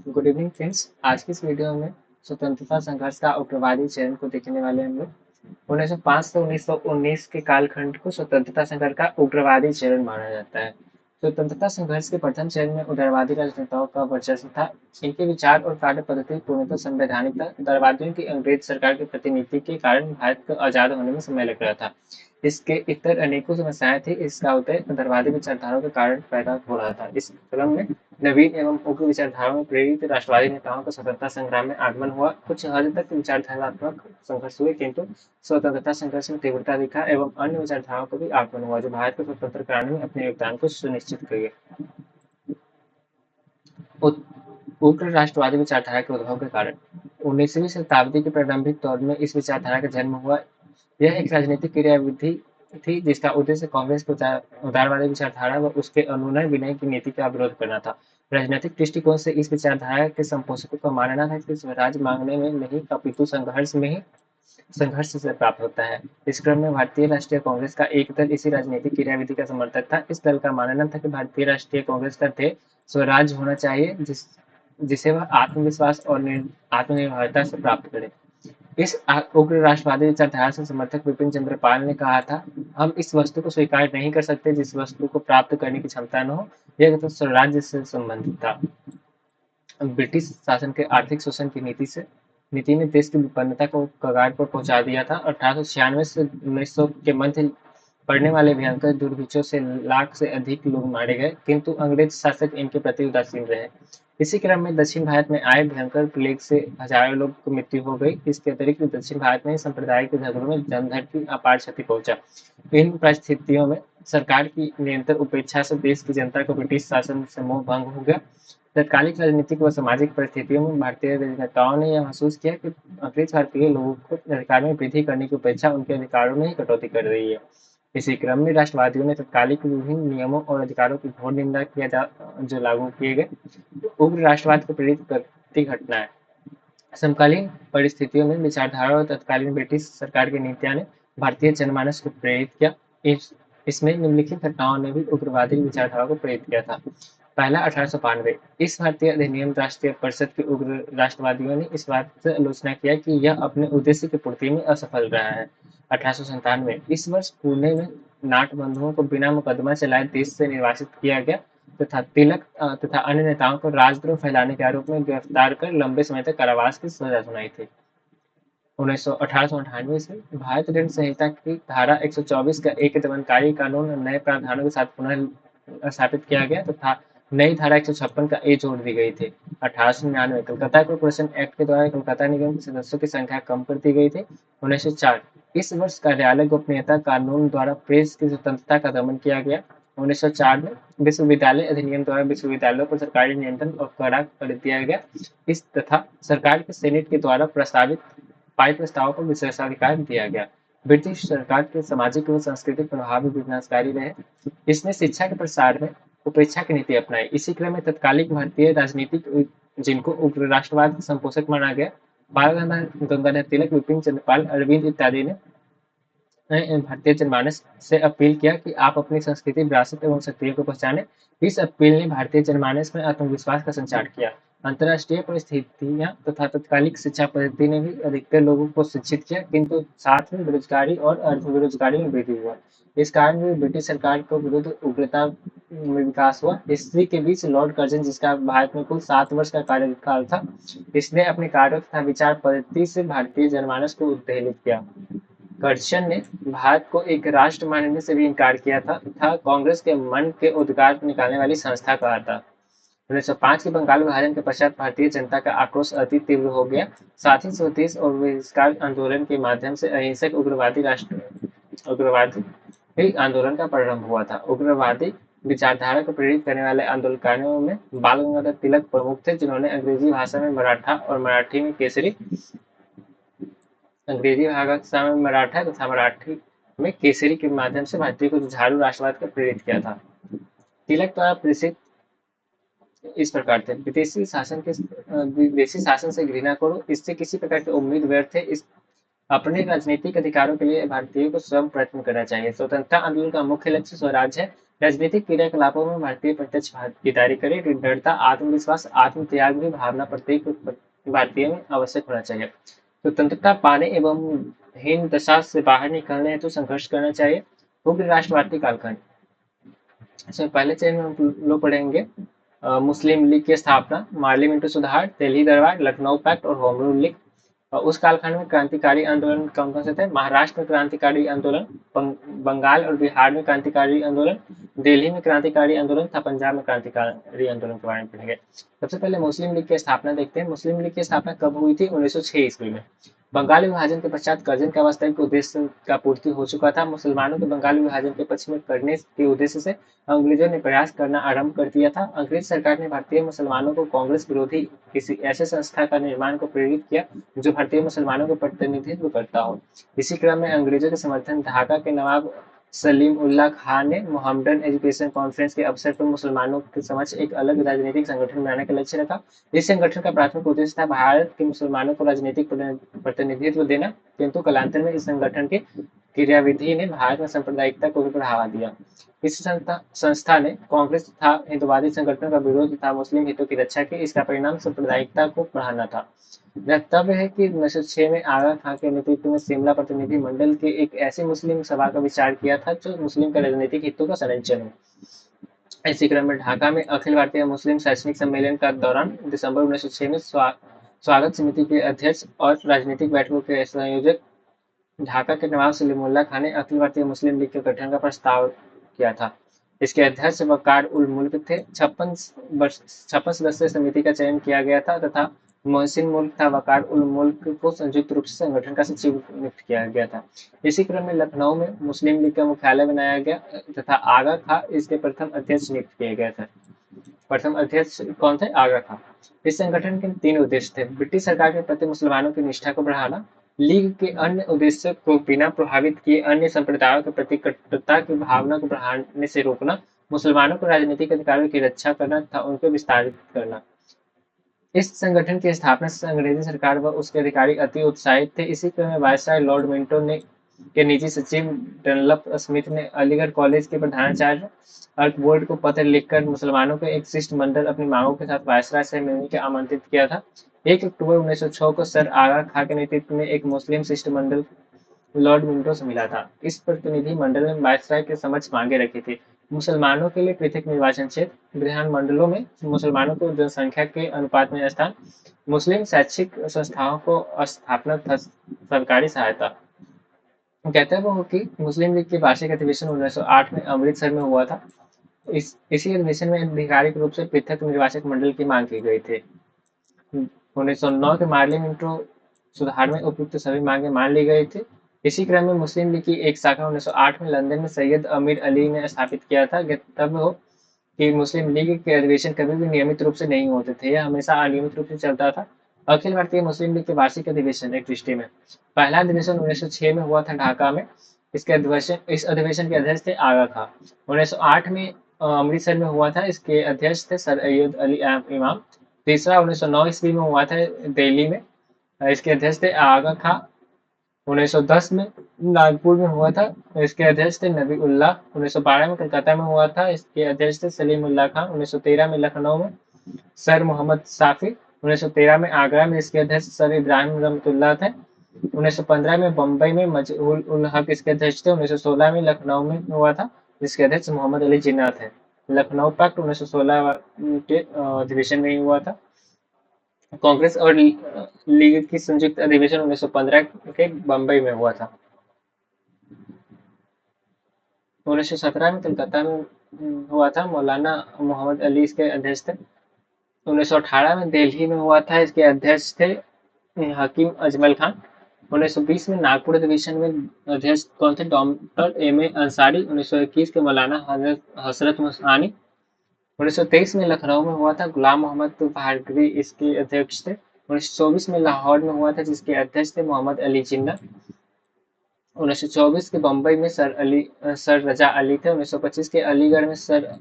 Good evening friends. आज की इस वीडियो में स्वतंत्रता संघर्ष का उग्रवादी चरण को देखने वाले हम लोग 1905 से 1919 के कालखंड को स्वतंत्रता संघर्ष का उग्रवादी चरण माना जाता है। स्वतंत्रता संघर्ष के प्रथम चरण में उदारवादी राजनेताओं का वर्चस्व था। इनके विचार और कार्य पद्धति पूर्णतः संवैधानिक था। उदारवादियों की अंग्रेज सरकार की प्रतिनीति के कारण भारत को आजाद होने में समय लग रहा था। इसके इतर अनेकों समस्याएं थी। इसका उदय उदारवादी विचारधाराओं के कारण पैदा हो रहा था। इस क्रम में नवीन एवं उग्र विचारधाराओं में प्रेरित राष्ट्रवादी नेताओं का स्वतंत्रता संग्राम में आगमन हुआ। कुछ हद तक विचारधारात्मक संघर्ष हुए, किंतु स्वतंत्रता संघर्ष में तीव्रता दिखा एवं अन्य विचारधाराओं को भी आगमन हुआ जो भारत को स्वतंत्र कराने में अपने योगदान को सुनिश्चित किए। उग्र राष्ट्रवादी विचारधारा के उद्भव के कारण 19वीं शताब्दी के प्रारंभिक दौर में इस विचारधारा का जन्म हुआ। यह एक राजनीतिक क्रियाविधि थी जिसका उद्देश्य कांग्रेस की उदारवादी विचारधारा व उसके अनुनय विनय की नीति का विरोध करना था। राजनीतिक दृष्टिकोण से इस विचारधारा के संपोषकों का मानना था कि स्वराज मांगने में नहीं अपितु संघर्ष से प्राप्त होता है। इस क्रम में भारतीय राष्ट्रीय कांग्रेस का एक दल इसी राजनीतिक क्रियाविधि का समर्थक था। इस दल का मानना था कि भारतीय राष्ट्रीय कांग्रेस का ध्येय स्वराज होना चाहिए, जिसे वह आत्मविश्वास और आत्मनिर्भरता से प्राप्त करे। इस उग्र राष्ट्रवादी विचारधारा से समर्थक विपिन चंद्र पाल ने कहा था, हम इस वस्तु को स्वीकार नहीं कर सकते जिस वस्तु को प्राप्त करने की क्षमता न हो। यह तो स्वराज्य से संबंधित था। ब्रिटिश शासन के आर्थिक शोषण की नीति ने देश की विपन्नता को कगार पर पहुंचा दिया था। 1896 से 1900 के मध्य पड़ने वाले भयंकर दुर्भिक्षों से लाख से अधिक लोग मारे गए, किंतु अंग्रेज शासक इनके प्रति उदासीन रहे। इसी क्रम में दक्षिण भारत में आए भयंकर प्लेग से हजारों लोग की मृत्यु हो गई। इसके अतिरिक्त दक्षिण भारत में सांप्रदायिक झगड़ों में जनधन की अपार क्षति पहुंचा। इन परिस्थितियों में सरकार की निरंतर उपेक्षा से देश की जनता को ब्रिटिश शासन से मोह भंग हो गया। तत्कालिक राजनीतिक व सामाजिक परिस्थितियों में भारतीय राजनेताओं ने यह महसूस किया कि अंग्रेज भारतीय लोगों को अधिकार में वृद्धि करने की अपेक्षा उनके अधिकारों में ही कटौती कर रही है। इसी क्रम में राष्ट्रवादियों ने तत्कालिक विभिन्न नियमों और अधिकारों की घोर निंदा किया जो लागू किए गए। उग्र राष्ट्रवाद को प्रेरित करती घटनाएं। समकालीन परिस्थितियों में विचारधारा और तत्कालीन ब्रिटिश सरकार की नीतियां ने भारतीय जनमानस को प्रेरित किया। इसमें निम्नलिखित घटनाओं ने भी उग्रवादी विचारधारा को प्रेरित किया था। पहला 1892। इस भारतीय अधिनियम राष्ट्रीय परिषद के उग्र राष्ट्रवादियों ने इस बात से आलोचना किया कि यह अपने उद्देश्य की पूर्ति में असफल रहा है। 1897। इस वर्ष पुणे में नाट बंधुओं को बिना मुकदमा चलाए देश से निर्वासित किया गया तथा तिलक तथा अन्य नेताओं को राजद्रोह फैलाने के आरोप में गिरफ्तार कर लंबे समय तक कारावास की सजा सुनाई थी। 1898 से भारत दंड संहिता की धारा 124 का एक दमनकारी कानून नए प्रावधानों के साथ पुनः स्थापित किया गया तथा नई धारा 156 का ए जोड़ दी गई थी। 1899 कलकत्ता कॉर्पोरेशन एक्ट के द्वारा कलकत्ता निगम के सदस्यों की संख्या कम कर दी गई थी। 1904। इस वर्ष कार्यालय गोपनीयता कानून द्वारा प्रेस की स्वतंत्रता का दमन किया गया। 1904 में विश्वविद्यालय अधिनियम द्वारा विश्वविद्यालयों पर सरकारी नियंत्रण और कड़ा कर दिया गया। इस तथा सरकार के सेनेट के द्वारा प्रस्तावित पारित प्रस्तावों को विशेषाधिकार दिया गया। ब्रिटिश सरकार के सामाजिक व सांस्कृतिक प्रभाव भी विनाशकारी रहे। इसने शिक्षा के प्रसार में उपेक्षा की नीति अपनाई। इसी क्रम में तत्कालिक भारतीय राजनीतिक जिनको उग्र राष्ट्रवाद के संपोषक माना गया, बाल गंगाधर तिलक, विपिन चंद्र पाल, अरविंद इत्यादि ने भारतीय जनमानस से अपील किया कि आप अपनी संस्कृति, विरासत एवं शक्तियों को पहचाने। इस अपील ने भारतीय जनमानस में आत्मविश्वास का संचार किया। अंतर्राष्ट्रीय परिस्थितियां तथा तत्कालिक शिक्षा पद्धति ने भी अधिकतर लोगों को शिक्षित किया, किंतु साथ में बेरोजगारी और बेरोजगारी में वृद्धि हुआ। इस कारण भी ब्रिटिश सरकार को विरुद्ध उग्रता में विकास हुआ। इसी के बीच लॉर्ड कर्जन, जिसका भारत में कुल 7 वर्ष का कार्यकाल था, इसने अपने कार्यों तथा विचार पद्धति से भारतीय जनमानस को उत्तेजित किया। कर्जन ने भारत को एक राष्ट्र मानने से भी इनकार किया था तथा कांग्रेस के मन के उद्गार निकालने वाली संस्था कहा था। 1905 के बंगाल विभाजन के पश्चात भारतीय जनता का आक्रोश अति तीव्र हो गया। साथ ही स्वदेश और बहिष्कार आंदोलन के माध्यम से अहिंसक उग्रवादी आंदोलन का प्रारंभ हुआ था। उग्रवादी विचारधारा को प्रेरित करने वाले आंदोलनकारियों में बाल गंगाधर तिलक प्रमुख थे, जिन्होंने अंग्रेजी भाषा में मराठा और मराठी में केसरी के माध्यम से भारतीय को जुझारू राष्ट्रवाद को प्रेरित किया था। तिलक द्वारा प्रेषित इस प्रकार थे। विदेशी शासन से घृणा करो, इससे किसी प्रकार की उम्मीद व्यर्थ है। इस अपने राजनीतिक अधिकारों के लिए भारतीयों को स्वयं प्रयत्न करना चाहिए। स्वतंत्रता आंदोलन का मुख्य लक्ष्य स्वराज है। राजनीतिक क्रियाकलापों में भारतीय प्रत्यक्ष भागीदारी करे, दृढ़ता, आत्मविश्वास, आत्म-त्याग भी भावना प्रत्येक भारतीय में आवश्यक होना चाहिए। स्वतंत्रता पाने एवं हीन दशा से बाहर निकलने हेतु संघर्ष करना चाहिए। उग्र राष्ट्रवादी कालखंड। इसमें पहले चरण में हम लोग पढ़ेंगे मुस्लिम लीग की स्थापना, मार्ली मिंटो सुधार, दिल्ली दरबार, लखनऊ पैक्ट और होम रूल लीग। उस कालखंड में क्रांतिकारी आंदोलन कौन कौन से थे? महाराष्ट्र में क्रांतिकारी आंदोलन, बंगाल और बिहार में क्रांतिकारी आंदोलन, दिल्ली में क्रांतिकारी आंदोलन था, पंजाब में क्रांतिकारी आंदोलन के बारे में पढ़ेंगे। सबसे पहले मुस्लिम लीग की स्थापना देखते हैं। मुस्लिम लीग की स्थापना कब हुई थी? 1906 ईस्वी में। बंगाल विभाजन के पश्चात कर्जन का वास्तविक उद्देश्य का पूर्ति हो चुका था। मुसलमानों के बंगाल विभाजन के पक्ष में करने के उद्देश्य से अंग्रेजों ने प्रयास करना आरंभ कर दिया था। अंग्रेज सरकार ने भारतीय मुसलमानों को कांग्रेस विरोधी किसी ऐसे संस्था का निर्माण को प्रेरित किया जो भारतीय मुसलमानों का प्रतिनिधित्व करता हो। इसी क्रम में अंग्रेजों के समर्थन ढाका के नवाब सलीम उल्लाह खान ने मोहम्मडन एजुकेशन कॉन्फ्रेंस के अवसर पर मुसलमानों के समक्ष एक अलग राजनीतिक संगठन बनाने का लक्ष्य रखा। इस संगठन का प्राथमिक उद्देश्य था भारत के मुसलमानों को राजनीतिक प्रतिनिधित्व देना, किंतु कालांतर में इस संगठन की क्रियाविधि ने भारत में सांप्रदायिकता को भी बढ़ावा दिया। इस संस्था ने कांग्रेस तथा हिंदुवादी संगठनों का विरोध तथा मुस्लिम हितों की रक्षा की। इसका परिणाम सांप्रदायिकता को बढ़ाना था। वक्तव्य है कि 1906 में आगा खां के नेतृत्व में शिमला प्रतिनिधि मंडल के एक ऐसी मुस्लिम सभा का विचार किया था जो मुस्लिम के राजनीतिक हितों का संरक्षण हो। इसी क्रम में ढाका में अखिल भारतीय मुस्लिम शैक्षणिक सम्मेलन का दौरान दिसंबर 1906 में स्वागत समिति के अध्यक्ष और राजनीतिक बैठकों के संयोजक ढाका के नवाब सलीमुल्लाह खान ने अखिल भारतीय मुस्लिम लीग के गठन का प्रस्ताव किया था। इसके अध्यक्ष वकार उल मुल्क थे। 56 सदस्य समिति का चयन किया गया था तथा मोहसिन मुल्क था वकार उल मुल्क को संयुक्त रूप से संगठन का सचिव नियुक्त किया गया था। इसी क्रम में लखनऊ में मुस्लिम लीग का मुख्यालय बनाया गया तथा आगा खां इसके प्रथम अध्यक्ष नियुक्त किए गए थे। प्रथम अध्यक्ष कौन थे? आगा खां। इस संगठन के 3 उद्देश्य थे। ब्रिटिश सरकार के प्रति मुसलमानों की निष्ठा को बढ़ाना, लीग के अन्य उद्देश्य को बिना प्रभावित किए अन्य संप्रदायों के प्रति कट्टरता की भावना को बढ़ाने से रोकना, मुसलमानों को राजनीतिक अधिकारों की रक्षा करना तथा उनको विस्तारित करना। इस संगठन की स्थापना से अंग्रेजी सरकार व उसके अधिकारी अति उत्साहित थे। इसी क्रम में वायसराय लॉर्ड मिंटो ने के निजी सचिव डनलप स्मिथ ने अलीगढ़ कॉलेज के प्रधानाचार्य अल्कवुड को पत्र लिखकर मुसलमानों के एक शिष्टमंडल अपनी मांगों के साथ वायसराय से मिलने के आमंत्रित किया था। 1 अक्टूबर 1906 को सर आगा खां के नेतृत्व में एक मुस्लिम शिष्टमंडल लॉर्ड मिंटो से मिला था। इस प्रतिनिधि मंडल ने वायसराय के समक्ष मांगे रखी थी। मुसलमानों के लिए पृथक निर्वाचन क्षेत्र, विधान मंडलों में मुसलमानों को जनसंख्या के अनुपात में स्थान, मुस्लिम शैक्षिक संस्थाओं को स्थापना तथा सरकारी सहायता। कहते हैं वो कि मुस्लिम लीग की वार्षिक अधिवेशन 1908 में अमृतसर में हुआ था। इसी अधिवेशन में आधिकारिक रूप से पृथक निर्वाचक मंडल की मांग की गई थी। 1909 के मार्ली मिंटो सुधार में उपयुक्त सभी मांगे मान ली गई थी। इसी क्रम में मुस्लिम लीग की एक शाखा 1908 में लंदन में सैयद अमीर अली ने स्थापित किया था। ज्ञातव्य हो कि मुस्लिम लीग के अधिवेशन कभी भी नियमित रूप से नहीं होते थे, यह हमेशा अनियमित रूप से चलता था। अखिल भारतीय मुस्लिम लीग के वार्षिक अधिवेशन एक दृष्टि में पहला अधिवेशन 1906 में हुआ था ढाका में। इस अधिवेशन के अध्यक्ष थे आगा खां। 1908 में अमृतसर में हुआ था। इसके अध्यक्ष थे सर अय्यद अली इमाम। तीसरा 1909 ईस्वी में हुआ था दिल्ली में। इसके अध्यक्ष थे आगा खां। 1910 में नागपुर में हुआ था। इसके अध्यक्ष थे नबी उल्लाह। 1912 में कलकत्ता में हुआ था। इसके अध्यक्ष थे सलीम उल्लाह खान। 1913 में लखनऊ में सर मोहम्मद साफी। 1913 में आगरा में इसके अध्यक्ष सर इब्राहिम रहमतुल्लाह थे। 1915 में बम्बई में मजहूल उल हक इसके अध्यक्ष थे। 1916 में लखनऊ में हुआ था जिसके अध्यक्ष मोहम्मद अली जिन्ना थे। लखनऊ पैक्ट 1916 के अधिवेशन में ही हुआ था। कांग्रेस और लीग की संयुक्त अधिवेशन 1915 के बम्बई में हुआ था। 1917 में कलकत्ता में हुआ था। मौलाना मोहम्मद अली इसके अध्यक्ष थे। 1918 में दिल्ली में हुआ था। इसके अध्यक्ष थे हकीम अजमल खान। 1920 में नागपुर अधिवेशन में अध्यक्ष कौन थे? Doctor MA. अंसारी। 1921 के मौलाना हजरत मुसानी। 1923 में लखनऊ में हुआ था। गुलाम मोहम्मद भार्गवी इसके अध्यक्ष थे। 1924 में लाहौर में हुआ था जिसके अध्यक्ष थे मोहम्मद अली जिन्ना। 1924 के बम्बई में सर रजा अली थे। 1925 के अलीगढ़ में सर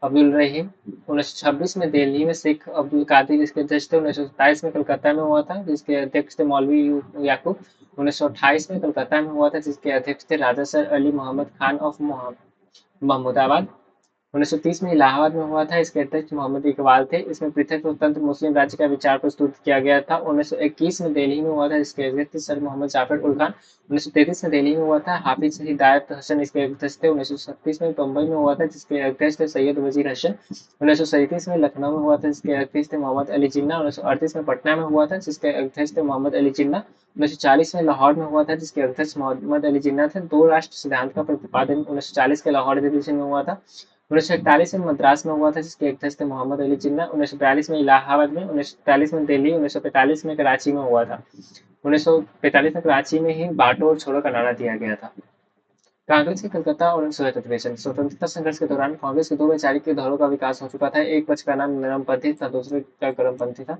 अब्दुल रहीम। 1926 में दिल्ली में शेख अब्दुल कादिर इसके अध्यक्ष थे। 1927 में कलकत्ता में हुआ था जिसके अध्यक्ष थे मौलवी याकूब। 1928 में कलकत्ता में हुआ था जिसके अध्यक्ष थे राजा सर अली मोहम्मद खान ऑफ महमूदाबाद। 1930 में इलाहाबाद में हुआ था। इसके अध्यक्ष मोहम्मद इकबाल थे। इसमें पृथक स्वतंत्र मुस्लिम राज्य का विचार प्रस्तुत किया गया था। 1921 में दिल्ली में हुआ था, जिसके अध्यक्ष सर मोहम्मद जाफर उल खान। 1933 में दिल्ली में हुआ था, हाफिज हिदायत हसन इसके अध्यक्ष थे। 1936 में बम्बई में हुआ था, जिसके अध्यक्ष थे सैयद वजीर हसन। 1937 में लखनऊ में हुआ था, जिसके अध्यक्ष थे मोहम्मद अली जिन्ना। 1938 में पटना में हुआ था, जिसके अध्यक्ष थे मोहम्मद अली जिन्ना। 1940 में लाहौर में हुआ था, जिसके अध्यक्ष मोहम्मद अली जिन्ना थे। दो राष्ट्र सिद्धांत का प्रतिपादन 1940 के लाहौर अधिवेशन में हुआ था। 1941 में मद्रास में हुआ था, जिसके अध्यक्ष थे मोहम्मद अली जिन्ना। 1942 में इलाहाबाद में, 1943 में दिल्ली, 1945 में कराची में हुआ था। 1945 में कराची में ही बांटो और छोड़ो का नारा दिया गया था। कांग्रेस के कलकत्ता और सोवियत अधिवेशन। स्वतंत्रता संघर्ष के दौरान कांग्रेस के दो वैचारिक दलों का विकास हो चुका था। एक पक्ष का नाम नरमपंथी था, दूसरे का गर्मपंथी था।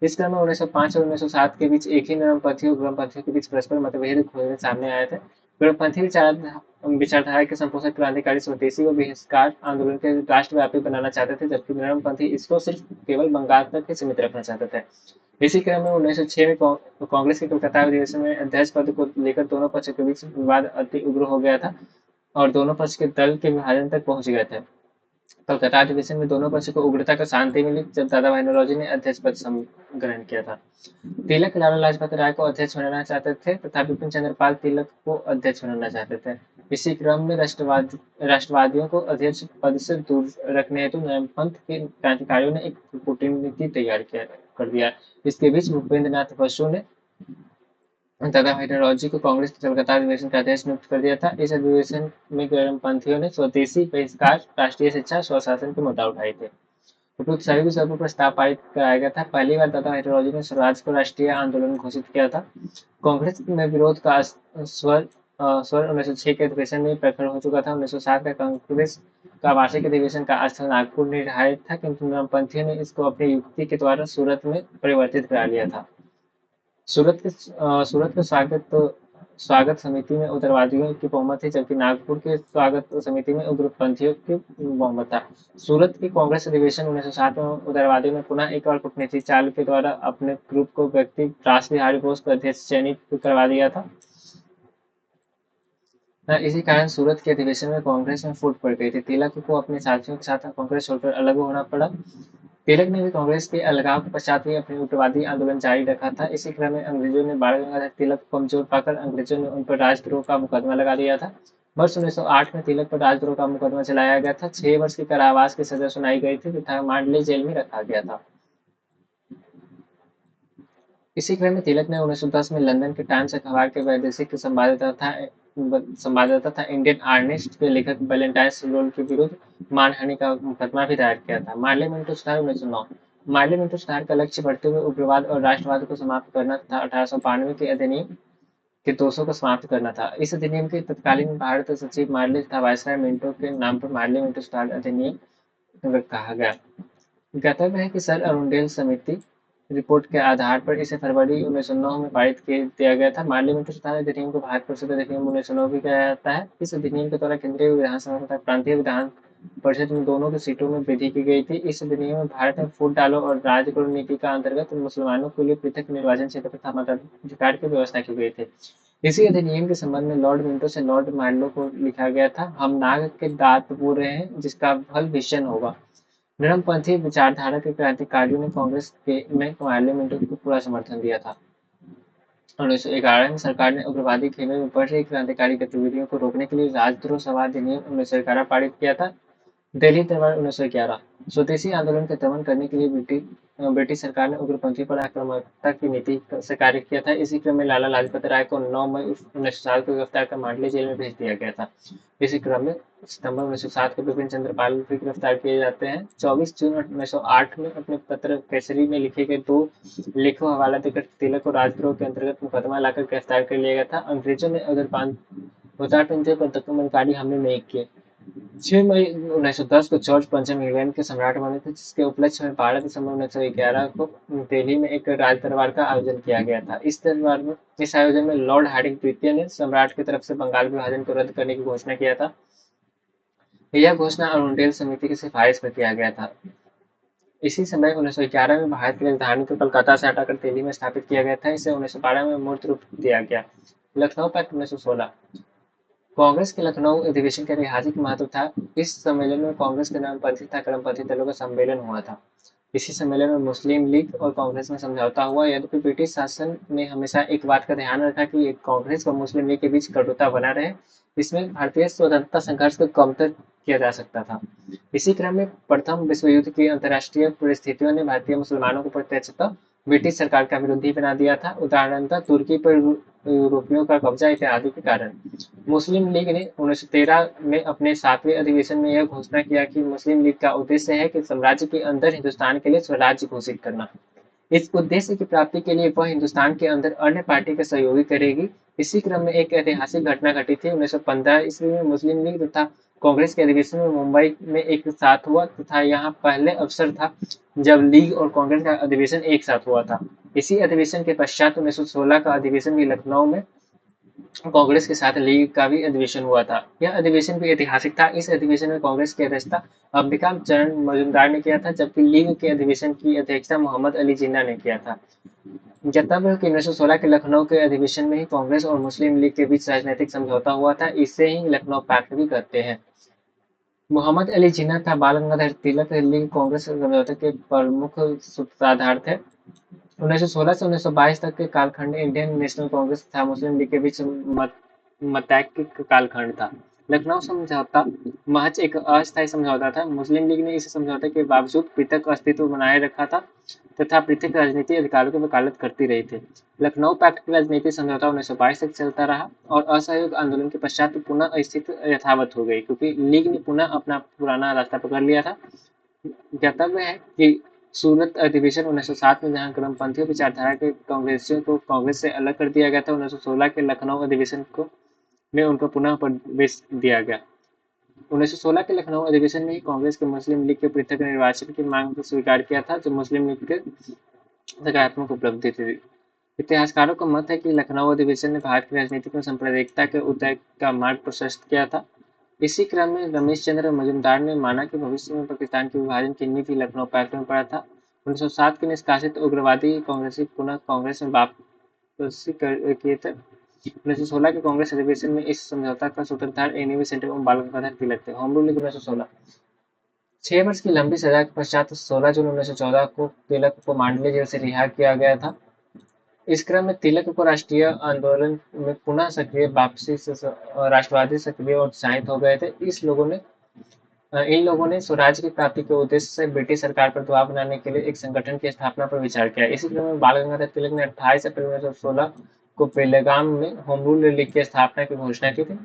इस क्रम में 1905 और 1907 के बीच एक ही नरमपंथी और गर्मपंथियों के बीच परस्पर मतभेद खोलने सामने आए थे। गर्मपंथी विचारधारा के संपोषक क्रांतिकारी स्वदेशी व बहिष्कार आंदोलन के राष्ट्रव्यापी बनाना चाहते थे, जबकि नरमपंथी इसको सिर्फ केवल बंगाल तक ही सीमित रखना चाहते थे। इसी क्रम में 1906 में कांग्रेस के कोलकाता अधिवेशन में अध्यक्ष पद को लेकर दोनों पक्षों के बीच विवाद अति उग्र हो गया था और दोनों पक्ष के दल के विभाजन तक पहुंच गए थे। कोलकाता अधिवेशन में दोनों पक्षों को उग्रता का शांति मिली जब दादा भाई नौरोजी ने अध्यक्ष पद ग्रहण किया था। तिलक लाला लाजपत राय को अध्यक्ष बनाना चाहते थे तथा बिपिन चंद्र पाल तिलक को अध्यक्ष बनाना चाहते थे। इसी क्रम में राष्ट्रवादियों को अध्यक्ष पद से दूर रखने हेतु नरमपंथ के क्रांतिकारियों ने एक कूटनीति तैयार कर दिया। इसके बीच भूपेंद्र नाथ बसु ने दादा भाई नौरोजी को कांग्रेस के कलकत्ता अधिवेशन का अध्यक्ष नियुक्त कर दिया था। इस अधिवेशन में गर्मपंथियों ने स्वदेशी बहिष्कार, राष्ट्रीय शिक्षा, स्वशासन के मुद्दा उठाए थे। उपयुक्त सभी विषयों पर प्रस्ताव पारित कराया गया था। पहली बार दादा भाई नौरोजी ने स्वराज को राष्ट्रीय आंदोलन घोषित किया था। कांग्रेस में विरोध का स्वर 1906 के अधिवेशन में प्रखर हो चुका था। 1907 का कांग्रेस का वार्षिक अधिवेशन का स्थल नागपुर निर्धारित था, किंतु नरमपंथियों ने इसको अपनी युक्ति के द्वारा सूरत में परिवर्तित करा लिया था। सूरत के स्वागत समिति में उग्रवादियों की बहुमत थी, जबकि नागपुर के स्वागत समिति में उग्रपंथियों की बहुमत था। सूरत के कांग्रेस अधिवेशन 1907 में उग्रवादियों ने पुनः एक और कूटनीतिक चाल के द्वारा अपने ग्रुप को व्यक्ति रास बिहारी बोस को अध्यक्ष चयनित करवा दिया था। इसी कारण सूरत के अधिवेशन में कांग्रेस में फूट पड़ गई थी। तिलक को अपने साथियों के साथ कांग्रेस छोड़कर अलग होना पड़ा। तिलक ने भी कांग्रेस के अलगाव के पश्चात भी अपनी उग्रवादी आंदोलन जारी रखा था। इसी क्रम में अंग्रेजों ने बाल गंगाधर तिलक को कमजोर पाकर अंग्रेजों ने उन पर राजद्रोह का मुकदमा लगा दिया था। वर्ष 1908 में तिलक पर राजद्रोह का मुकदमा चलाया गया था। 6 वर्ष की कारावास की सजा सुनाई गई थी तथा मांडले जेल में रखा गया था। इसी क्रम में तिलक ने 1910 में लंदन के टाइम्स अखबार के वैदेशिक संवाददाता था इंडियन आर्निस्ट के लेखक वैलेंटाइन रोल के विरुद्ध मानहानि का मुकदमा भी दायर किया था। मार्ले मिंटो सुधार 1909। मार्ले मिंटो सुधार का लक्ष्य बढ़ते हुए उग्रवाद और राष्ट्रवाद को समाप्त करना तथा 1892 के अधिनियम के दोषों को समाप्त करना था। इस अधिनियम के तत्कालीन भारत सचिव मार्ले तथा वायसराय मिंटो के नाम पर मार्ले मिंटो सुधार अधिनियम कहा गया। ज्ञातव्य है कि सर अरुंडेल समिति रिपोर्ट के आधार पर इसे फरवरी 1909 में पारित दिया गया था। मार्ले मिंटो सुधार अधिनियम को भारत परिषद अधिनियम 1909 भी कहा जाता है। इस अधिनियम के द्वारा केंद्रीय विधानसभा तथा प्रांतीय विधान परिषद में दोनों की सीटों में वृद्धि की गई थी। इस अधिनियम में भारत में फूट डालो और राज करो नीति का अंतर्गत मुसलमानों के लिए पृथक निर्वाचन क्षेत्र तथा मताधिकार की व्यवस्था की गई थी। इसी अधिनियम के संबंध में लॉर्ड मिंटो से लॉर्ड मार्लो को लिखा गया था, हम नाग के दांत बो रहे हैं जिसका फल भीषण होगा। नरमपंथी विचारधारा के क्रांतिकारियों ने कांग्रेस में मार्ले मिंटो को पूरा समर्थन दिया था। 1911 में सरकार ने उग्रवादी खेमे में बढ़ रही क्रांतिकारी गतिविधियों को रोकने के लिए राजद्रोह सभा अधिनियम 1911 पारित किया था। दिल्ली दरबार 1911। स्वदेशी आंदोलन का दमन करने के लिए ब्रिटिश सरकार ने उग्रपंथियों पर आक्रामकता की नीति से कार्य किया था। इसी क्रम में लाला लाजपत राय को 9 मई 1907 को गिरफ्तार कर मांडले जेल में भेज दिया गया था। इसी क्रम में सितंबर 1907 को विपिन चंद्र पाल भी गिरफ्तार किए जाते हैं। 24 जून 1908 में अपने पत्र केसरी में लिखे गए 2 लेखों हवाला देकर तिलक को राजद्रोह के अंतर्गत मुकदमा लाकर गिरफ्तार कर लिया गया था। अंग्रेजों ने उग्रपंथियों पर दमनकारी हमले नहीं किए। 6 मई 1910 को जॉर्ज पंचम इंग्लैंड के सम्राट बने थे, जिसके उपलक्ष्य में 12 दिसंबर 1911 को दिल्ली में एक राज दरबार का आयोजन किया गया था। इस आयोजन में लॉर्ड हार्डिंग द्वितीय ने सम्राट की तरफ से बंगाल विभाजन को रद्द करने की घोषणा किया था। यह घोषणा अरुंडेल समिति की सिफारिश पर किया गया था। इसी समय 1911 में भारत की राजधानी को कलकत्ता से हटाकर दिल्ली में स्थापित किया गया था। इसे 1912 में मूर्त रूप दिया गया। लखनऊ पैक्ट 1916। कांग्रेस के लखनऊ अधिवेशन का ऐतिहासिक महत्व था। इस सम्मेलन में कांग्रेस के नामपंथी तथा कर्मपंथी दलों का सम्मेलन हुआ था। इसी सम्मेलन में मुस्लिम लीग और कांग्रेस में समझौता हुआ। यद्यपि ब्रिटिश शासन ने हमेशा एक बात का ध्यान रखा कि कांग्रेस और मुस्लिम लीग के बीच कटुता बना रहे। इसमें भारतीय स्वतंत्रता संघर्ष को कमतर किया जा सकता था। इसी क्रम में प्रथम विश्व युद्ध की अंतर्राष्ट्रीय परिस्थितियों ने भारतीय मुसलमानों को प्रत्यक्षतः ब्रिटिश सरकार का विरोधी बना दिया था। उदाहरणतः तुर्की पर यूरोपियों का कब्जा इत्यादि के कारण मुस्लिम लीग ने 1913 में अपने 7वें अधिवेशन में यह घोषणा किया कि मुस्लिम लीग का उद्देश्य है कि साम्राज्य के अंदर हिंदुस्तान के लिए स्वराज्य घोषित करना। इस उद्देश्य की प्राप्ति के लिए वह हिंदुस्तान के अंदर अन्य पार्टी का सहयोगी करेगी। इसी क्रम में एक ऐतिहासिक घटना घटी थी। 1915 ईस्वी में मुस्लिम लीग तथा कांग्रेस के अधिवेशन में मुंबई में एक साथ हुआ तथा यहाँ पहले अवसर था जब लीग और कांग्रेस का अधिवेशन एक साथ हुआ था। इसी अधिवेशन के पश्चात 1916 का अधिवेशन भी लखनऊ में कांग्रेस के साथ लीग का भी अधिवेशन हुआ था। यह अधिवेशन भी ऐतिहासिक था। इस अधिवेशन में कांग्रेस की अध्यक्षता अंबिका चरण मजूमदार ने किया था, जबकि लीग के अधिवेशन की अध्यक्षता मोहम्मद अली जिन्ना ने किया था। ज्ञातव्य है कि 1916 के लखनऊ के अधिवेशन में ही कांग्रेस और मुस्लिम लीग के बीच राजनीतिक समझौता हुआ था। इसे ही लखनऊ पैक्ट भी कहते हैं। मोहम्मद अली जिन्ना था बाल गंगाधर तिलक लीग कांग्रेस समझौते के प्रमुख सूत्रधार थे। 1916 से 1922 तक के कालखंड इंडियन नेशनल कांग्रेस तथा मुस्लिम लीग के बीच मतैक्य कालखंड था। लखनऊ समझौता महज एक अस्थायी समझौता था। मुस्लिम लीग ने इस समझौते के बावजूद पृथक अस्तित्व बनाए रखा था तथा पृथक राजनीति अधिकारों की वकालत करती रही थी। लखनऊ पैक्ट की राजनीतिक समझौता 1922 तक चलता रहा और असहयोग आंदोलन के पश्चात पुनः स्थिति यथावत हो गई, क्योंकि लीग ने पुनः अपना पुराना रास्ता पकड़ लिया था। ज्ञातव्य है कि सूरत अधिवेशन 1907 में जहां क्रमपंथी विचारधारा के कांग्रेसियों को कांग्रेस से अलग कर दिया गया था, 1916 के लखनऊ अधिवेशन को में उनको पुनः प्रवेश दिया गया। 1916 के लखनऊ अधिवेशन में ही कांग्रेस के मुस्लिम लीग के पृथक निर्वाचन की मांग को स्वीकार किया था, जो मुस्लिम लीग के सकारात्मक उपलब्धि थी। इतिहासकारों का मत है कि लखनऊ अधिवेशन ने भारत की राजनीति में सांप्रदायिकता के उदय का मार्ग प्रशस्त किया था। इसी क्रम में रमेश चंद्र मजूमदार ने माना कि भविष्य में पाकिस्तान के विभाजन की नींव भी लखनऊ पैक्ट में पड़ा था। 1907 के निष्कासित उग्रवादी कांग्रेसी पुनः कांग्रेस में वापसी किए थे। 1916 के कांग्रेस अधिवेशन में इस समझौता का सूत्रधार एनी बेसेंट एवं बाल गंगाधर तिलक थे। होम रूल लीग 1916 6 वर्ष की लंबी सजा के पश्चात 16 जून 1914 को तिलक को मांडली जेल से रिहा किया गया था। इस क्रम में तिलक को राष्ट्रीय आंदोलन में पुनः सक्रिय वापसी से राष्ट्रवादी सक्रिय और उत्साहित हो गए थे। इन लोगों ने स्वराज की प्राप्ति के उद्देश्य से ब्रिटिश सरकार पर दबाव बनाने के लिए एक संगठन की स्थापना पर विचार किया। इसी क्रम में बाल गंगाधर तिलक ने 28 अप्रैल 1916 को बेलगाम में होम रूल लीग की स्थापना की घोषणा की थी।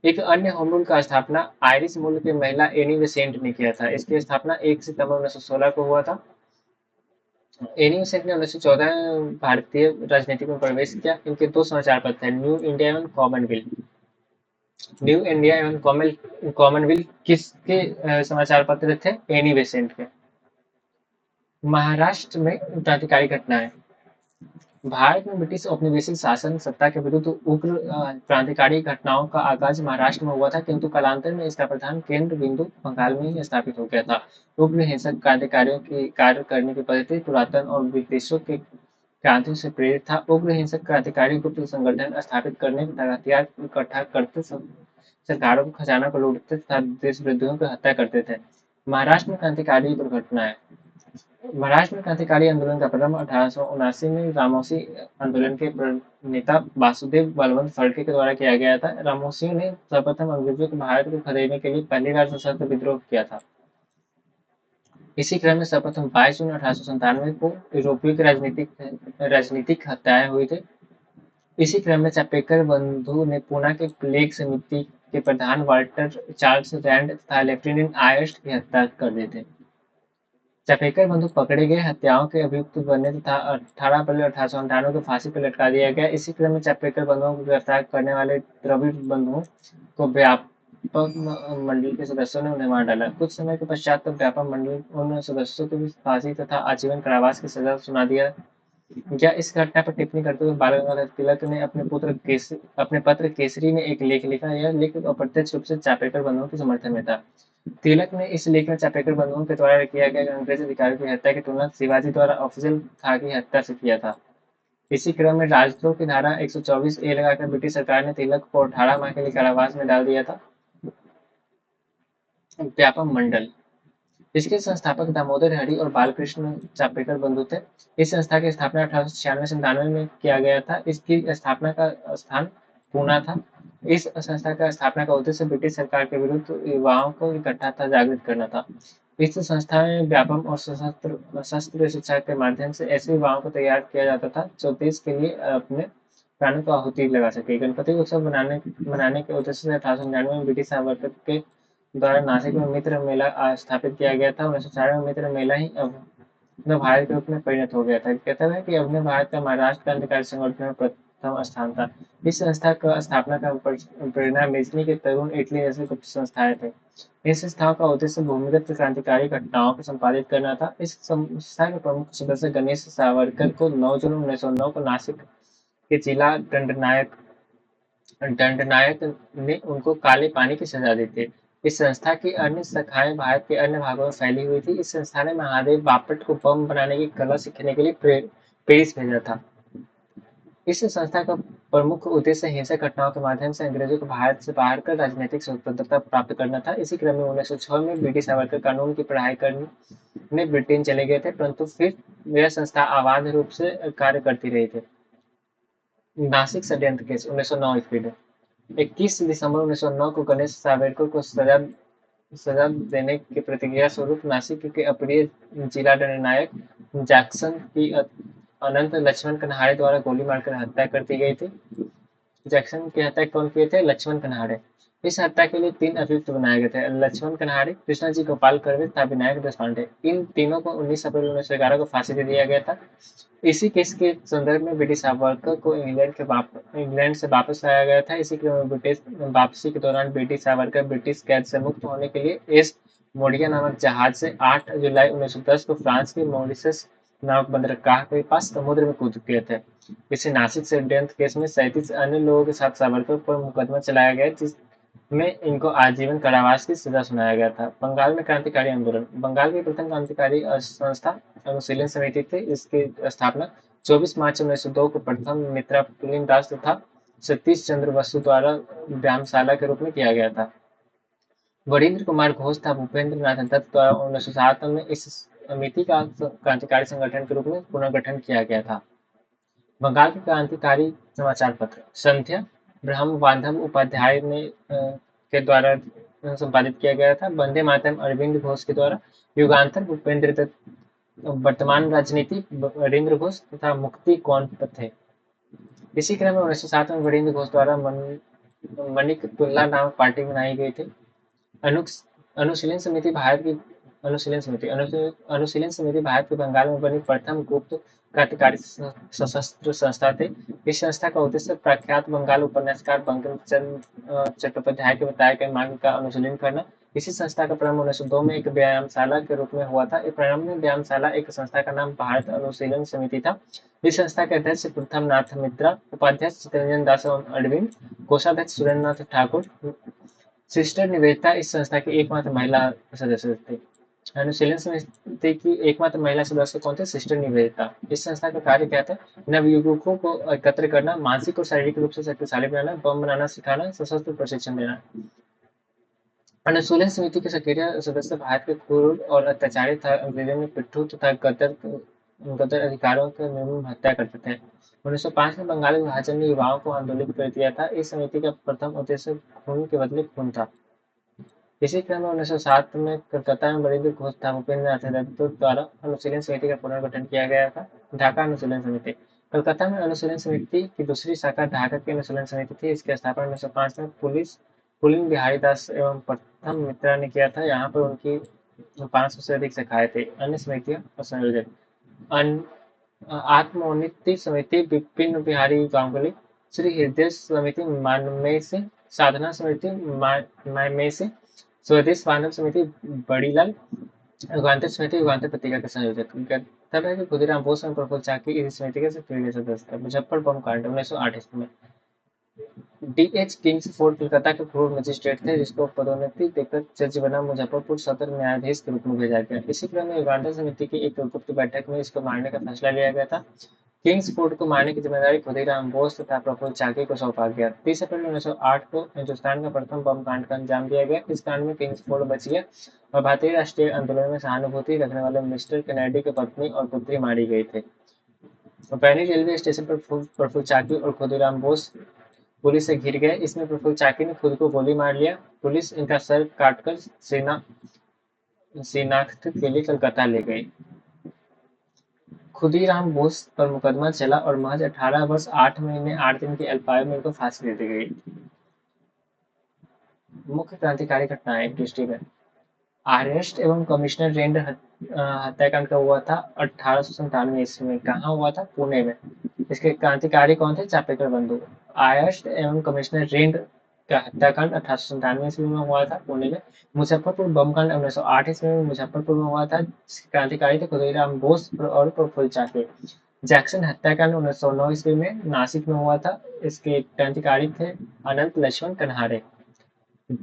एक अन्य होम रूल का स्थापना आयरिश मूल की महिला एनी बेसेंट ने किया था। इसकी स्थापना 1 सितंबर 1916 को हुआ था। एनी बेसेंट ने 1914 में भारतीय राजनीति में प्रवेश किया। इनके 2 समाचार पत्र थे, न्यू इंडिया एवं कॉमनवेल्थ। न्यू इंडिया एवं कॉमनवेल्थ किसके समाचार पत्र थे? एनी बेसेंट के। महाराष्ट्र में क्रांतिकारी घटनाएं। भारत में ब्रिटिश औपनिवेशिक शासन सत्ता के विरुद्ध उग्र क्रांतिकारी घटनाओं का आगाज महाराष्ट्र में हुआ था, किंतु कालांतर में इसका प्रधान केंद्र बिंदु बंगाल में ही स्थापित हो गया था। उग्र हिंसक क्रांतिकारियों की कार्य करने की पद्धति पुरातन और विदेशों के क्रांति से प्रेरित था। उग्र हिंसक क्रांतिकारी गुप्त संगठन स्थापित करने तथा हथियार इकट्ठा करते सरकारों के खजाना को लूटते तथा देश विरोधियों की हत्या करते थे। महाराष्ट्र में क्रांतिकारी दुर्घटनाएं। महाराष्ट्र में क्रांतिकारी आंदोलन का प्रारंभ 1879 में रामोसी आंदोलन के नेता वासुदेव बलवंत फड़के के द्वारा किया गया था। रामोसियों ने सर्वप्रथम अंग्रेजों को भारत को खदेड़ने के लिए पहली बार सशस्त्र विद्रोह किया था। इसी क्रम में सर्वप्रथम 22 जून 1897 को यूरोपियों की राजनीतिक हत्याएं हुई थी। इसी क्रम में चापेकर बंधु ने पूना के प्लेग समिति के प्रधान वाल्टर चार्ल्स रैंड तथा लेफ्टिनेंट आयस्ट की हत्या कर दी थी। चापेकर बंधु पकड़े गए, हत्याओं के अभियुक्त बने तथा 18 अप्रैल 1898 को फांसी पर लटका दिया गया। इसी क्रम में चापेकर बंधुओं को गिरफ्तार करने वाले द्रविड़ बंधुओं को व्यापक मंडल के सदस्यों ने उन्हें मार डाला। कुछ समय के पश्चात व्यापक मंडल उन सदस्यों को भी फांसी तथा आजीवन कारावास की सजा सुना दिया गया। इस घटना पर टिप्पणी करते हुए बाल गंगाधर तिलक ने अपने पत्र केसरी में एक लेख लिखा। यह लेख अप्रत्यक्ष रूप से चापेकर बंधुओं के समर्थन में था। तिलक ने इस लेख में चापेकर बंधुओं के द्वारा किया गया अंग्रेज अधिकारियों की हत्या की तुलना शिवाजी द्वारा अफजल खां की हत्या से किया था। इसी क्रम में राजद्रोह की धारा 124A लगाकर ब्रिटिश सरकार ने तिलक को 18 माह के लिए कारावास में डाल दिया था। व्यापम मंडल इसके संस्थापक दामोदर हरि और बालकृष्ण चापेकर बंधु थे। इस संस्था की स्थापना 1896-97 में किया गया था। इसकी स्थापना का स्थान पूना था। इस संस्था का स्थापना का उद्देश्य ब्रिटिश सरकार के विरुद्ध युवाओं को इकट्ठा था जागृत करना था। इस संस्था में व्यापम और शस्त्र शिक्षा के माध्यम से ऐसे युवाओं को तैयार किया जाता था जो देश के लिए अपने प्राणों को आहुति लगा सके। गणपति उत्सव मनाने के उद्देश्य से 1899 में ब्रिटिश सावरकर के द्वारा नासिक में मित्र मेला स्थापित किया गया था। 1904 में मित्र मेला ही अभिनव भारत के रूप में परिणत हो गया था। कहता है कि अभिनव भारत का महाराष्ट्र क्रांतिकारी संगठन में प्रथम स्थान था। इस संस्था का स्थापना का प्रेरणा मेजनी के तरुण इटली जैसे कुछ संस्थाएं थे। इन संस्थाओं का उद्देश्य भूमिगत क्रांतिकारी घटनाओं को संपादित करना था। इस संस्था के प्रमुख सदस्य गणेश सावरकर को 9 जून 1909 को नासिक के जिला दंडनायक ने उनको काले पानी की सजा दी थी। इस संस्था की अन्य शाखाएं भारत के अन्य भागों में फैली हुई थी। इस संस्था ने महादेव बापट को बम बनाने की कला सीखने के लिए पेरिस भेजा था। इस संस्था का प्रमुख उद्देश्य हिंसक घटनाओं के माध्यम से अंग्रेजों को भारत से बाहर कर राजनीतिक स्वतंत्रता प्राप्त करना था। इसी क्रम में 1906 में ब्रिटिश सावरकर कानून की पढ़ाई करने ब्रिटेन चले गए थे, परंतु फिर यह संस्था अबाध रूप से कार्य करती रही थी। नासिक षड्यंत्र केस 1909 ईस्वी में 21 दिसंबर 1909 को गणेश सावरकर को सजा देने की प्रतिक्रिया स्वरूप नासिक के अप्रिय जिला दंडनायक जैक्सन की अनंत लक्ष्मण कन्हाड़े द्वारा गोली मारकर हत्या कर दी गई थी। जैक्सन की हत्या कौन किए थे? लक्ष्मण कन्हाड़े। इस हत्या के लिए 3 अभियुक्त बनाए गए थे: लक्ष्मण कन्हाड़े, कृष्णाजी गोपाल कर्वे तथा विनायक देशपांडे। इन तीनों को 19 अप्रैल 1911 को फांसी दे दिया गया था। इसी केस के संदर्भ में ब्रिटिश सावरकर को इंग्लैंड से वापस लाया गया था। इसी क्रम में ब्रिटिश वापसी के दौरान ब्रिटिश सावरकर ब्रिटिश कैद से मुक्त होने के लिए एस मोडिया नामक जहाज से 8 जुलाई 1910 को फ्रांस के मॉरिशस नामक बंदरगाह के पास समुद्र में कूद गए थे। इसे नासिक षड्यंत्र केस में 37 अन्य लोगों के साथ सावरकर पर मुकदमा चलाया गया, जिसमें इनको आजीवन कारावास की सजा सुनाया गया था। बंगाल में क्रांतिकारी आंदोलन। बंगाल की प्रथम क्रांतिकारी संस्था अनुशीलन समिति थी। इसकी स्थापना 24 मार्च 1902 को प्रथम मित्रा पुलिन दास तथा सतीश चंद्र बसु द्वारा व्यायामशाला के रूप में किया गया था। वरिंद्र कुमार घोष तथा भूपेंद्र नाथ दत्त द्वारा 1907 में इस समिति का क्रांतिकारी संगठन के रूप में पुनर्गठन किया गया था। बंगाल के क्रांतिकारी समाचार पत्र संध्या ब्रह्म बांधव उपाध्याय ने के द्वारा संपादित किया गया था। वंदे मातरम अरविंद घोष के द्वारा। युगांतर भूपेंद्र दत्त। वर्तमान राजनीति वरिंद्र घोष तथा मुक्ति कौन थे। इसी क्रम में 1907 में वरिंद्र घोष द्वारा मनिकतुल्ला नामक पार्टी बनाई गई थी। अनुशीलन समिति भारत की अनुशीलन समिति भारत के बंगाल में बनी प्रथम गुप्त क्रांतिकारी सशस्त्र संस्था थी। इस संस्था का उद्देश्य प्रख्यात बंगाल उपन्यासकार बंकिम चंद्र चट्टोपाध्याय के बताए गए मार्ग का अनुशीलन करना। इसी संस्था का प्रारंभ 1902 में एक व्यायामशाला के रूप में हुआ था। प्रारंभ में व्यायामशाला एक संस्था का नाम भारत अनुशीलन समिति था। इस संस्था के अध्यक्ष पृथ्वी नाथ मित्रा, उपाध्यक्ष चितरंजन दास अरविंद, कोषाध्यक्ष सुरेंद्र नाथ ठाकुर, सिस्टर निवेदिता इस संस्था की एकमात्र महिला सदस्य थी। अनुशीलन समिति की एकमात्र महिला सदस्य कौन थे? सिस्टर निवेदिता। इस संस्था का कार्य क्या था? नवयुवकों को एकत्र करना, मानसिक और शारीरिक रूप से शक्तिशाली बनाना, बम बनाना सिखाना, सशस्त्र प्रशिक्षण देना। अनुशीलन समिति के सक्रिय सदस्य भारत के क्रूर और अत्याचारी था। अंग्रेजों में पिट्ठू तथा गदर अधिकारों के निर्मम हत्या करते थे। 1905 में बंगाल विभाजन ने युवाओं को आंदोलित कर दिया था। इस समिति का प्रथम उद्देश्य खून के बदले खून था। इसी क्रम में 1907 में कलकत्ता में वरिंद्र घोष तथा भूपेंद्र नाथ दत्त द्वारा अनुशीलन समिति का पुनर्गठन किया गया था। ढाका अनुशीलन समिति। कलकत्ता में अनुशीलन समिति की दूसरी शाखा ढाका की अनुशीलन समिति थी। इसकी स्थापना 1905 में पुलिन बिहारी दास एवं प्रथम मित्रा ने किया था। यहाँ पर उनकी 500 से अधिक शाखाएं थी। अन्य समितियां और संयोजक आत्मोन्नति समिति विपिन बिहारी गांगुली, श्री हृदय समिति मानमेय से, साधना समिति मायमेय से, स्वदेश बांधव समिति बड़ीलाल, युगांतर समिति युगांतर पत्रिका के संयोजक। तब है कि खुदीराम बोस और प्रफुल्ल चाकी इस समिति के सक्रिय सदस्य थे। मुजफ्फर बम कांड 1908 ईस्वी में डी.एच. किंग्सफोर्ड कलकत्ता के पूर्व मजिस्ट्रेट थे, जिसको पदोन्नति देकर जज बना मुजफ्फरपुर सदर न्यायाधीश के रूप में भेजा गया। इसी क्रम में युगांतर समिति की एक गुप्त बैठक में इसको मारने का फैसला लिया गया था। किंग्स फोर्ट को मारने की जिम्मेदारी खुदीराम बोस तथा प्रफुल्ल चाकी को सौंपा गया। 30 अप्रैल 1908 को हिंदुस्तान का प्रथम बम कांड का अंजाम दिया गया। इस कांड में किंग्स फोर्ट बच गया और भारतीय राष्ट्रीय आंदोलन में सहानुभूति रखने वाले मिस्टर कैनेडी की पत्नी और पुत्री मारी गई थे। पैनी रेलवे स्टेशन पर प्रफुल्ल चाकी और खुदीराम बोस पुलिस से घिर गए। इसमें प्रफुल्ल चाकी ने खुद को गोली मार लिया। पुलिस इनका सर काटकर शिनाख्त के लिए कलकत्ता ले गई। खुदीराम बोस पर मुकदमा चला और महज 18 वर्ष 8 महीने 8 दिन की अल्पायु में उनको फांसी दे दी गई। मुख्य क्रांतिकारी घटनाएं दृष्टि में अरेस्ट एवं कमिश्नर रेंड हत्याकांड का हुआ था 1897 ईस्वी में। कहाँ हुआ था? पुणे में। इसके क्रांतिकारी कौन थे? चापेकर बंधु। अरेस्ट एवं कमिश्नर रेंड का हत्याकांड 1897 ईस्वी में हुआ था पुणे में। मुजफ्फरपुर बम कांड 1908 ईस्वी में मुजफ्फरपुर में हुआ था। क्रांतिकारी थे खुदीराम बोस और प्रफुल्ल चाकी। जैक्सन हत्याकांड 1909 ईस्वी में नासिक में हुआ था। इसके क्रांतिकारी थे अनंत लक्ष्मण कन्हारे।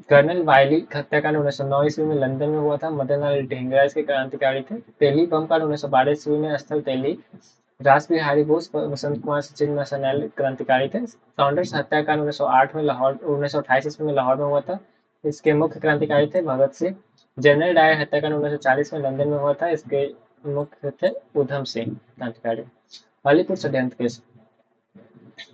कर्नल वायली हत्याकांड 1909 ईस्वी में लंदन में हुआ था। मदन लाल ढींगरा इसके क्रांतिकारी थे। दिल्ली बम कांड 1912 ईस्वी में स्थल दिल्ली। रास बिहारी बोस वसंत कुमार सचिन मसनैल क्रांतिकारी थे। साउंडर्स हत्याकांड 1908 में लाहौर 1928 ईस्वी में लाहौर में हुआ था। इसके मुख्य क्रांतिकारी थे भगत सिंह। जनरल डायर हत्याकांड 1940 में लंदन में हुआ था। इसके मुख्य थे उधम सिंह क्रांतिकारी। अलीपुर षड्यंत्र केस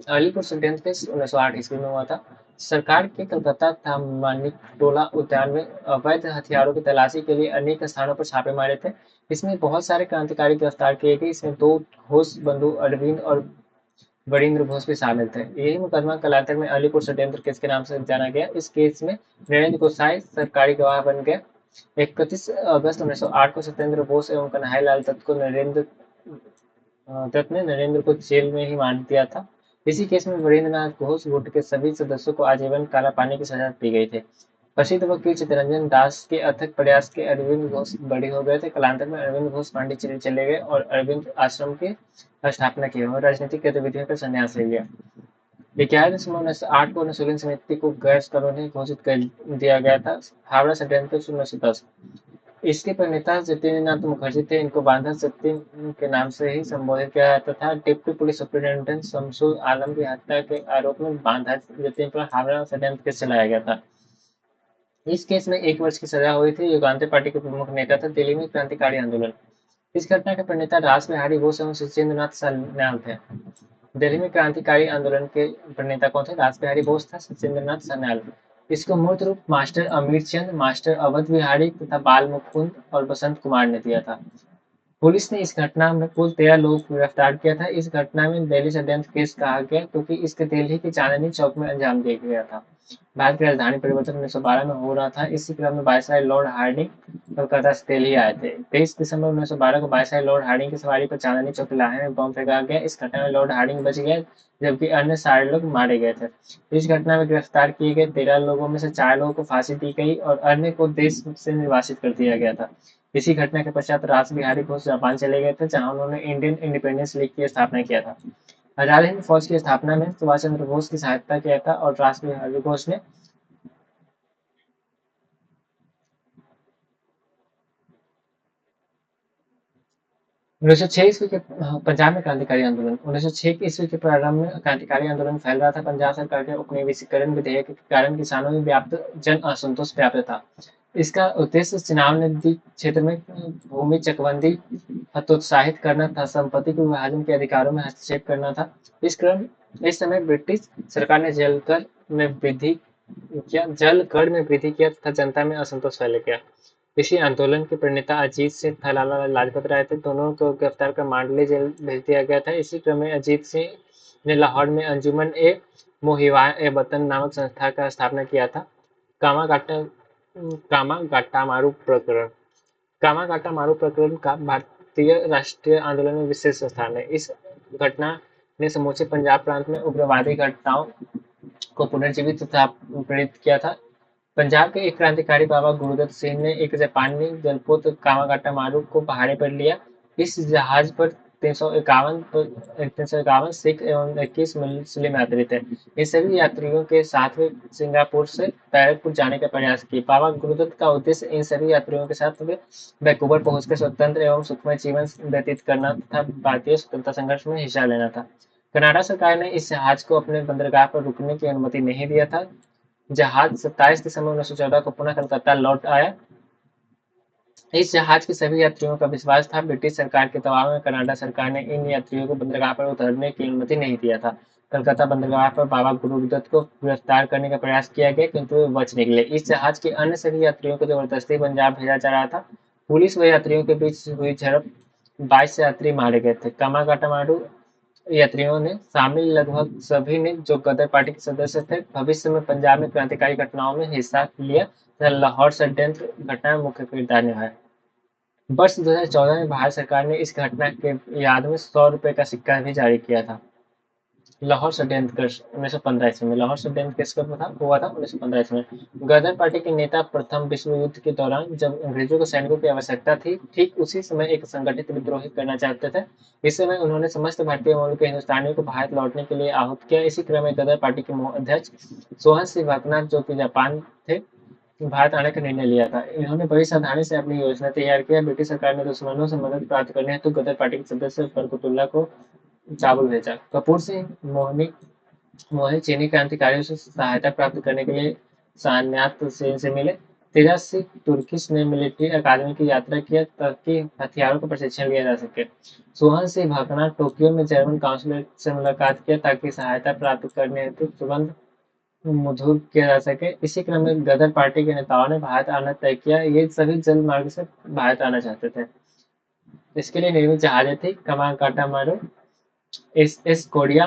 अलीपुर षड्यंत्र केस 1908 ईस्वी में हुआ था। सरकार के कलकत्ता तथा मानिकटोला उद्यान में अवैध हथियारों की तलाशी के लिए अनेक स्थानों पर छापे मारे थे। इसमें बहुत सारे क्रांतिकारी गिरफ्तार किए गए। इसमें 2 घोष बंधु अरविंद और वरिंद्र घोष भी शामिल थे। यही मुकदमा कालांतर में अलीपुर षड्यंत्र केस के नाम से जाना गया। इस केस में नरेंद्र गोसाई सरकारी गवाह बन गए। 31 अगस्त 1908 को सत्येंद्र बोस एवं कन्हैया लाल दत्त ने नरेंद्र को जेल में ही मार दिया था। इसी केस में वरिंद्रनाथ घोष गुट के सभी सदस्यों को आजीवन काला पानी की सजा दी गई थी। प्रसिद्ध वकील चित्तरंजन दास के अथक प्रयास के अरविंद घोष बड़ी हो गए थे। कालांतर में अरविंद घोष पांडिचेरी चले गए और अरविंद आश्रम की स्थापना की और राजनीतिक गतिविधियों का संन्यास ले लिया। 11 दिसंबर 1908 को अनुशीलन समिति को गैर कानूनी घोषित कर दिया गया था। हावड़ा षड्यंत्र 1910। इसके प्रणेता सत्येंद्रनाथ मुखर्जी थे। इनको बांधा सत्येन के नाम से ही संबोधित किया जाता था। डिप्टी पुलिस सुपरिटेंडेंट शमसुल आलम की हत्या के आरोप में बांधा सत्येन पर हावड़ा षड्यंत्र केस चलाया गया था। इस केस में 1 वर्ष की सजा हुई थी। युगांतर पार्टी के प्रमुख नेता थे। दिल्ली में क्रांतिकारी आंदोलन। इस घटना के प्रणेता रास बिहारी बोस एवं सत्येंद्रनाथ सान्याल थे। दिल्ली में क्रांतिकारी आंदोलन के प्रणेता कौन थे? रास बिहारी बोस था, सत्येंद्रनाथ सान्याल। इसको मूर्त रूप मास्टर अमीर चंद, मास्टर अवध बिहारी तथा बाल मुकुंद और बसंत कुमार ने दिया था। पुलिस ने इस घटना में कुल 13 लोगों को गिरफ्तार किया था। इस घटना में दिल्ली षड्यंत्र केस कहा गया क्योंकि इसके दिल्ली की चांदनी चौक में अंजाम दिया गया था। भारत की राजधानी परिवर्तन 1912 में हो रहा था। इसी क्रम में वायसराय लॉर्ड हार्डिंग कलकत्ता से दिल्ली आए थे। 23 दिसंबर 1912 को वायसराय लॉर्ड हार्डिंग की सवारी पर चांदनी चौक इलाके में बम फेंका गया। इस घटना में लॉर्ड हार्डिंग बच गए जबकि अन्य सारे लोग मारे गए थे। इस घटना में गिरफ्तार किए गए 13 लोगों में से 4 लोगों को फांसी दी गई और अन्य को देश से निर्वासित कर दिया गया था। इसी घटना के पश्चात रास बिहारी घोष जापान चले गए थे जहां उन्होंने इंडियन इंडिपेंडेंस लीग की स्थापना किया था। आजाद हिंद फौज की स्थापना में सुभाष चंद्र बोस की सहायता किया था और रास बिहारी घोष ने 1906 ईस्वी के पंजाब में क्रांतिकारी आंदोलन 1906 ईस्वी के प्रारंभ में क्रांतिकारी आंदोलन फैल रहा था। पंजाब सरकार के उपनिवेशीकरण विधेयक के कारण किसानों में व्याप्त जन असंतोष व्याप्त था। इसका उद्देश्य चुनाव नदी क्षेत्र में भूमि चकबंदी हतोत्साहित करना था। संपत्ति के विभाजन के अधिकारों में हस्तक्षेप करना था। इस समय ब्रिटिश सरकार ने जल कर में वृद्धि किया तथा जनता में असंतोष फैल गया। इसी आंदोलन के प्रणेता अजीत सिंह तथा लाला लाजपत राय थे। दोनों को गिरफ्तार कर मांडले जेल भेज दिया गया था। इसी क्रम में अजीत सिंह ने लाहौर में अंजुमन ए मोहिवा ए वतन नामक संस्था का स्थापना किया था। कामागाटा कामागाटा मारू प्रकरण कामागाटा मारू प्रकरण का भारतीय राष्ट्रीय आंदोलन में विशेष स्थान है। इस घटना ने समूचे पंजाब प्रांत में उग्रवादी घटनाओं को पुनर्जीवित तथा प्रेरित किया था। पंजाब के एक क्रांतिकारी बाबा गुरुदत्त सिंह ने एक जापानी जलपोत कामागाटा मारू को पहाड़ी पर लिया। इस जहाज पर 351 सिख एवं 21 मुस्लिम यात्री थे। इन सभी यात्रियों के साथ वे सिंगापुर से बैरकपुर जाने का प्रयास किए। बाबा गुरुदत्त का उद्देश्य इन सभी यात्रियों के साथ वे वैंकूवर पहुंचकर स्वतंत्र एवं सुखमय जीवन व्यतीत करना तथा भारतीय स्वतंत्रता संघर्ष में हिस्सा लेना था। कनाडा सरकार ने इस जहाज को अपने बंदरगाह पर रुकने की अनुमति नहीं दिया था। जहाज 27 दिसंबर 1914 को पुनः कलकत्ता लौट आया। इस जहाज के सभी यात्रियों का विश्वास था। ब्रिटिश सरकार के दबाव में कनाडा सरकार ने इन यात्रियों को बंदरगाह पर उतरने की अनुमति नहीं दिया था। कलकत्ता बंदरगाह पर बाबा गुरुदत्त को गिरफ्तार करने का प्रयास किया गया, किंतु वे बच निकले। इस जहाज के अन्य सभी यात्रियों को जबरदस्ती पंजाब भेजा जा रहा था। पुलिस व यात्रियों के बीच हुई झड़प 22 यात्री मारे गए थे। कामागाटामाडू यात्रियों ने शामिल लगभग सभी ने, जो गदर पार्टी के सदस्य थे, भविष्य में पंजाब में क्रांतिकारी घटनाओं में हिस्सा लिया तथा लाहौर षड्यंत्र घटना में मुख्य किरदार निभाया। वर्ष 2014 में भारत सरकार ने इस घटना के याद में 100 रुपए का सिक्का भी जारी किया था। लाहौर षड्यंत्र 1915 ईस्वी में। लाहौर षड्यंत्र किस कब था हुआ था? 1915 ईस्वी में। गदर पार्टी के नेता प्रथम विश्व युद्ध के दौरान जब अंग्रेजों को सैनिकों की आवश्यकता थी, ठीक उसी समय एक संगठित विद्रोह करना चाहते थे। इस समय उन्होंने समस्त भारतीय मूल के हिंदुस्तानियों को भारत लौटने के लिए आहूत किया। इसी क्रम में गदर पार्टी के अध्यक्ष सोहन सिंह भकना, जो कि जापान थे, भारत आने का निर्णय लिया था। इन्होंने बड़ी सावधानी से अपनी योजना तैयार किया। ब्रिटिश सरकार ने दुश्मनों से मदद प्राप्त करने हेतु गदर पार्टी के सदस्य बरकतुल्ला को चावल भेजा। कपूर सिंह मोहित चीनी क्रांतिकारियों से सहायता प्राप्त करने के लिए सान्यात से मिले। तेजासी तुर्किश ने मिलिट्री अकादमी की यात्रा किया ताकि हथियारों का प्रशिक्षण लिया जा सके। सोहन सिंह भकना टोक्यो में जर्मन काउंसलर से मुलाकात किया ताकि सहायता प्राप्त करने हेतु तुरंत मधुर किया जा सके। इसी क्रम में गदर पार्टी के नेताओं ने भारत आना तय किया। ये सभी जल मार्ग से भारत आना चाहते थे। इसके लिए निर्मित जहाजें थी कामागाटामारू, एस कोरिया,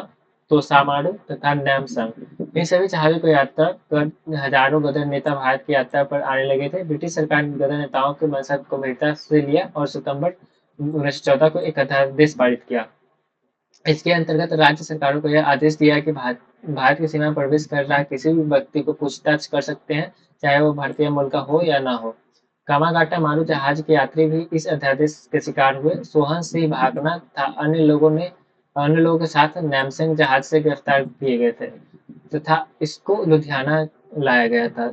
तोसामारू तथा नैमसंग। इन सभी जहाजों को यात्रा कर हजारों गदर नेता भारत की यात्रा पर आने लगे थे। ब्रिटिश सरकार ने गदर नेताओं के मनसा को गंभीरता से लिया और सितंबर 1914 को एक अध्यादेश पारित किया। इसके अंतर्गत राज्य सरकारों को यह आदेश दिया कि भारत की सीमा में प्रवेश कर रहा किसी भी व्यक्ति को पूछताछ कर सकते हैं, चाहे वो भारतीय मूल का हो या ना हो। कामागाटा मारू जहाज के यात्री भी इस अध्यादेश के शिकार हुए। सोहन सिंह भागना था अन्य लोगों के साथ नैमसिंग जहाज से गिरफ्तार किए गए थे तथा इसको लुधियाना लाया गया था।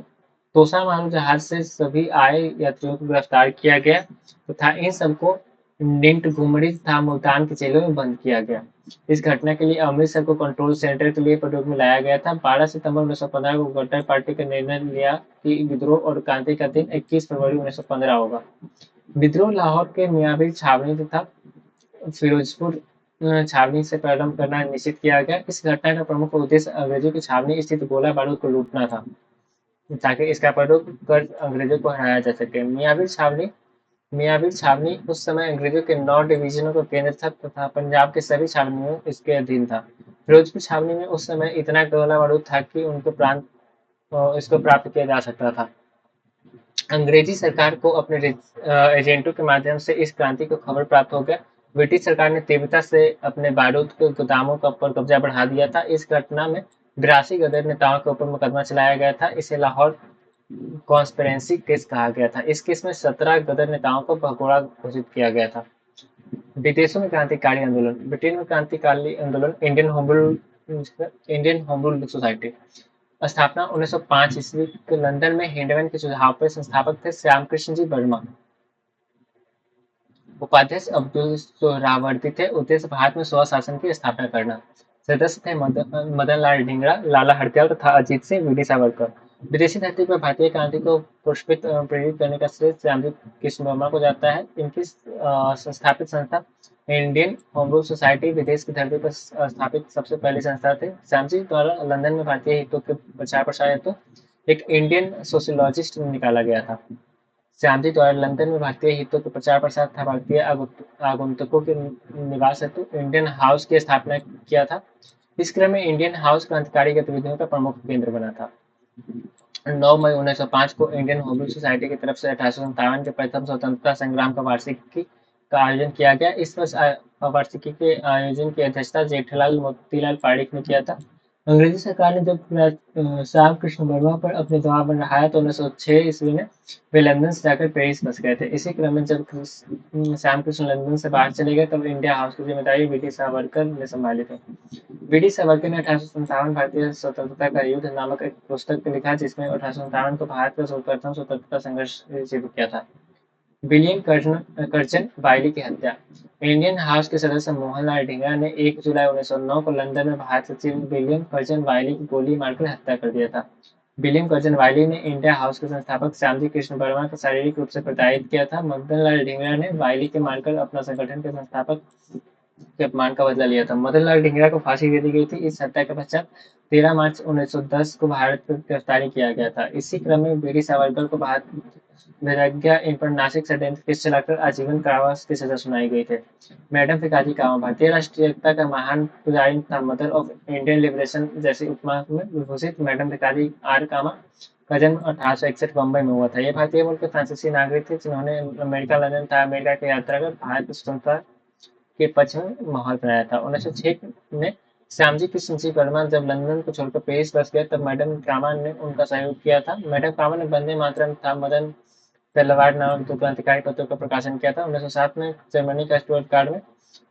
तोसा मारू जहाज से सभी आए यात्रियों को गिरफ्तार किया गया तथा इन सबको नींट घुमरी तथा मुल्तान की जेलों में बंद किया गया। इस घटना के लिए अमृतसर को कंट्रोल सेंटर के लिए प्रयोग में लाया गया था। 12 सितंबर 1915 को गदर पार्टी का निर्णय लिया कि विद्रोह और क्रांति का दिन 21 फरवरी 1915 होगा। विद्रोह लाहौर के मियाँवीर छावनी तथा फिरोजपुर छावनी से प्रारंभ करना निश्चित किया गया। इस घटना का प्रमुख उद्देश्य अंग्रेजों की छावनी स्थित गोला बारूद को लूटना था, ताकि इसका प्रयोग कर अंग्रेजों को हराया जा सके। मियाँवीर छावनी उस समय अंग्रेजों के 9 डिवीजनों का केंद्र था तथा पंजाब के सभी छावनियों इसके अधीन था। फिरोजपुर छावनी में उस समय इतना गोला बारूद था कि इसको प्राप्त किया जा सकता था। अंग्रेजी सरकार को अपने एजेंटों के माध्यम से इस क्रांति को खबर प्राप्त हो गया। ब्रिटिश सरकार ने तीव्रता से अपने बारूद के गोदामों पर कब्जा बढ़ा दिया था। इस घटना में 82 गदर नेताओं के ऊपर मुकदमा चलाया गया था। इसे लाहौर कॉन्स्पिरेंसी केस कहा गया था। इस केस में 17 गदर नेताओं को भगोड़ा घोषित किया गया था। विदेशों में क्रांतिकारी आंदोलन। ब्रिटेन में क्रांतिकारी आंदोलन इंडियन होम रूल सोसाइटी स्थापना 1905 ईस्वी के लंदन में हिंडवन के सुझाव पर संस्थापक थे श्यामकृष्ण जी वर्मा। उपाध्यक्ष अब्दुल सोहरावर्दी थे। उद्देश्य भारत में स्वशासन की स्थापना करना। सदस्य थे मदन लाल ढींगरा, लाला हरदयाल तथा अजीत सिंह, वीडी सावरकर। विदेशी धरती पर भारतीय क्रांति को पुष्पित प्रेरित करने का श्रेय श्यामजी कृष्ण वर्मा को जाता है। इनकी संस्थापित संस्था इंडियन होम रूल सोसाइटी विदेश की धरती पर स्थापित सबसे पहली संस्था थी। श्यामजी द्वारा लंदन में भारतीय हितों के प्रचार प्रसार हेतु एक इंडियन सोशियोलॉजिस्ट निकाला गया था। श्यामजी द्वारा लंदन में भारतीय हितों के प्रचार प्रसार तथा भारतीय आगंतुकों के निवास हेतु इंडियन हाउस की स्थापना किया था। इस क्रम में इंडियन हाउस क्रांतिकारी गतिविधियों का प्रमुख केंद्र बना था। 9 मई 1905 को इंडियन होम रूल सोसाइटी की तरफ से 1857 के प्रथम स्वतंत्रता संग्राम का वार्षिकी का आयोजन किया गया। इस वर्ष वार्षिकी के आयोजन की अध्यक्षता जेठालाल मोतीलाल पारीक ने किया था। अंग्रेजी सरकार ने जब श्याम कृष्ण वर्मा पर अपने दबाव बढ़ाया तो 1906 ईस्वी में वे लंदन से जाकर पेरिस बस गए थे। इसी क्रम में जब श्याम कृष्ण लंदन से बाहर चले गए तब इंडिया हाउस की जिम्मेदारी वी डी सावरकर ने संभाली थी। वी डी सावरकर ने 1857 भारतीय स्वतंत्रता का युद्ध नामक एक पुस्तक लिखा जिसमें 1857 को भारत का प्रथम स्वतंत्रता संघर्ष सिद्ध किया था। विलियम कर्जन वाइली की हत्या। इंडियन हाउस के सदस्य मोहनलाल ढींगरा ने 1 जुलाई 1909 को लंदन में भारत सचिव विलियम कर्जन वाइली की गोली मारकर हत्या कर दिया था। विलियम कर्जन वाइली ने इंडिया हाउस के संस्थापक श्यामजी कृष्ण वर्मा को शारीरिक रूप से प्रताड़ित किया था। मदन लाल ढींगरा ने वाइली के मारकर अपना संगठन के संस्थापक के अपमान का बदला लिया था। मदन लाल ढींगरा को फांसी दे दी गई थी। इस हत्या के पश्चात 13 मार्च 1910 को भारत को गिरफ्तारी किया गया था। इसी क्रम में वीर सावरकर को भारत भेजा गया। इन पर नासिक षड्यंत्र केस चलाकर आजीवन कारावास की सजा सुनाई गई थी। मैडम भिखाजी कामा भारतीय राष्ट्रीय एकता का महान पुजारी तथा मदर ऑफ इंडियन लिबरेशन जैसी उपमा में विभूषित मैडम भिखाजी आर कामा का जन्म 1861 बम्बई में हुआ था। ये भारतीय मूल के फ्रांसीसी नागरिक थे जिन्होंने अमेरिका, लंदन तथा अमेरिका की यात्रा कर भारत की स्वतंत्रता के पक्ष में माहौल बनाया था। 1906 में श्यामजी कृष्ण जी वर्मा जब लंदन को छोड़कर पेरिस बस गए तब मैडम कामा ने उनका सहयोग किया था। मैडम कामा ने वंदे मातरम तथा मदन तलवार नामक 2 क्रांतिकारी पत्रों का प्रकाशन किया था। 1907 में जर्मनी का स्टुटगार्ट में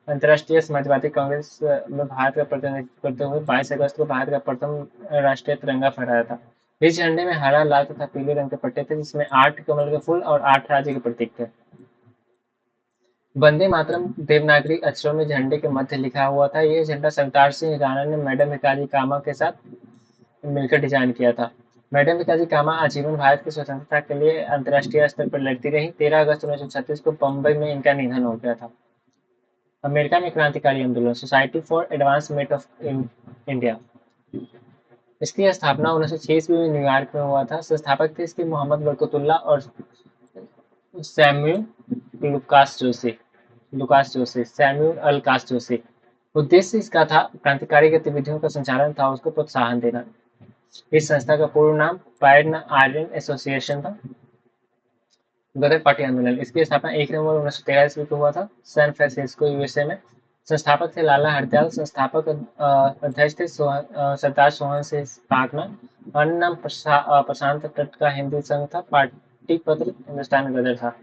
अंतर्राष्ट्रीय समाजवादी कांग्रेस में भारत का प्रतिनिधित्व करते हुए 22 अगस्त को भारत का प्रथम राष्ट्रीय तिरंगा फहराया था। इस झंडे में हरा, लाल तथा पीले रंग के पट्टे थे जिसमें 8 कमल के फूल और 8 राज्य के प्रतीक थे। वंदे मातरम देवनागरी अक्षरों में झंडे के मध्य लिखा हुआ था। यह झंडा सरदार सिंह राणा ने मैडम भिखाजी कामा के साथ मिलकर डिजाइन किया था। मैडम भिखाजी कामा आजीवन भारत की स्वतंत्रता के लिए अंतर्राष्ट्रीय स्तर पर लड़ती रही। 13 अगस्त 1936 को बम्बई में इनका निधन हो गया था। अमेरिका में क्रांतिकारी आंदोलन society for advancement of India. इसकी स्थापना 1906 ईस्वी में न्यूयॉर्क में हुआ था। संस्थापक थे इसके मोहम्मद बरकतुल्लाह और सैम्यूल लुकास जोशी सैम्यूल अल्कास जोशी। उद्देश्य इसका था क्रांतिकारी गतिविधियों का संचालन था उसको प्रोत्साहन देना। इस संस्था का पूर्ण नाम पैन आयरन एसोसिएशन था। गदर पार्टी आंदोलन इसकी स्थापना 1 नवंबर 1913 ईस्वी को हुआ था सैन फ्रांसिस्को यूएसए में। संस्थापक थे लाला हरदयाल। संस्थापक अध्यक्ष थे सरदार सोहन सिंह पाकना। अन्य नाम प्रशांत तट का हिंदू संघ था। पार्टी पत्र हिंदुस्तान गदर था।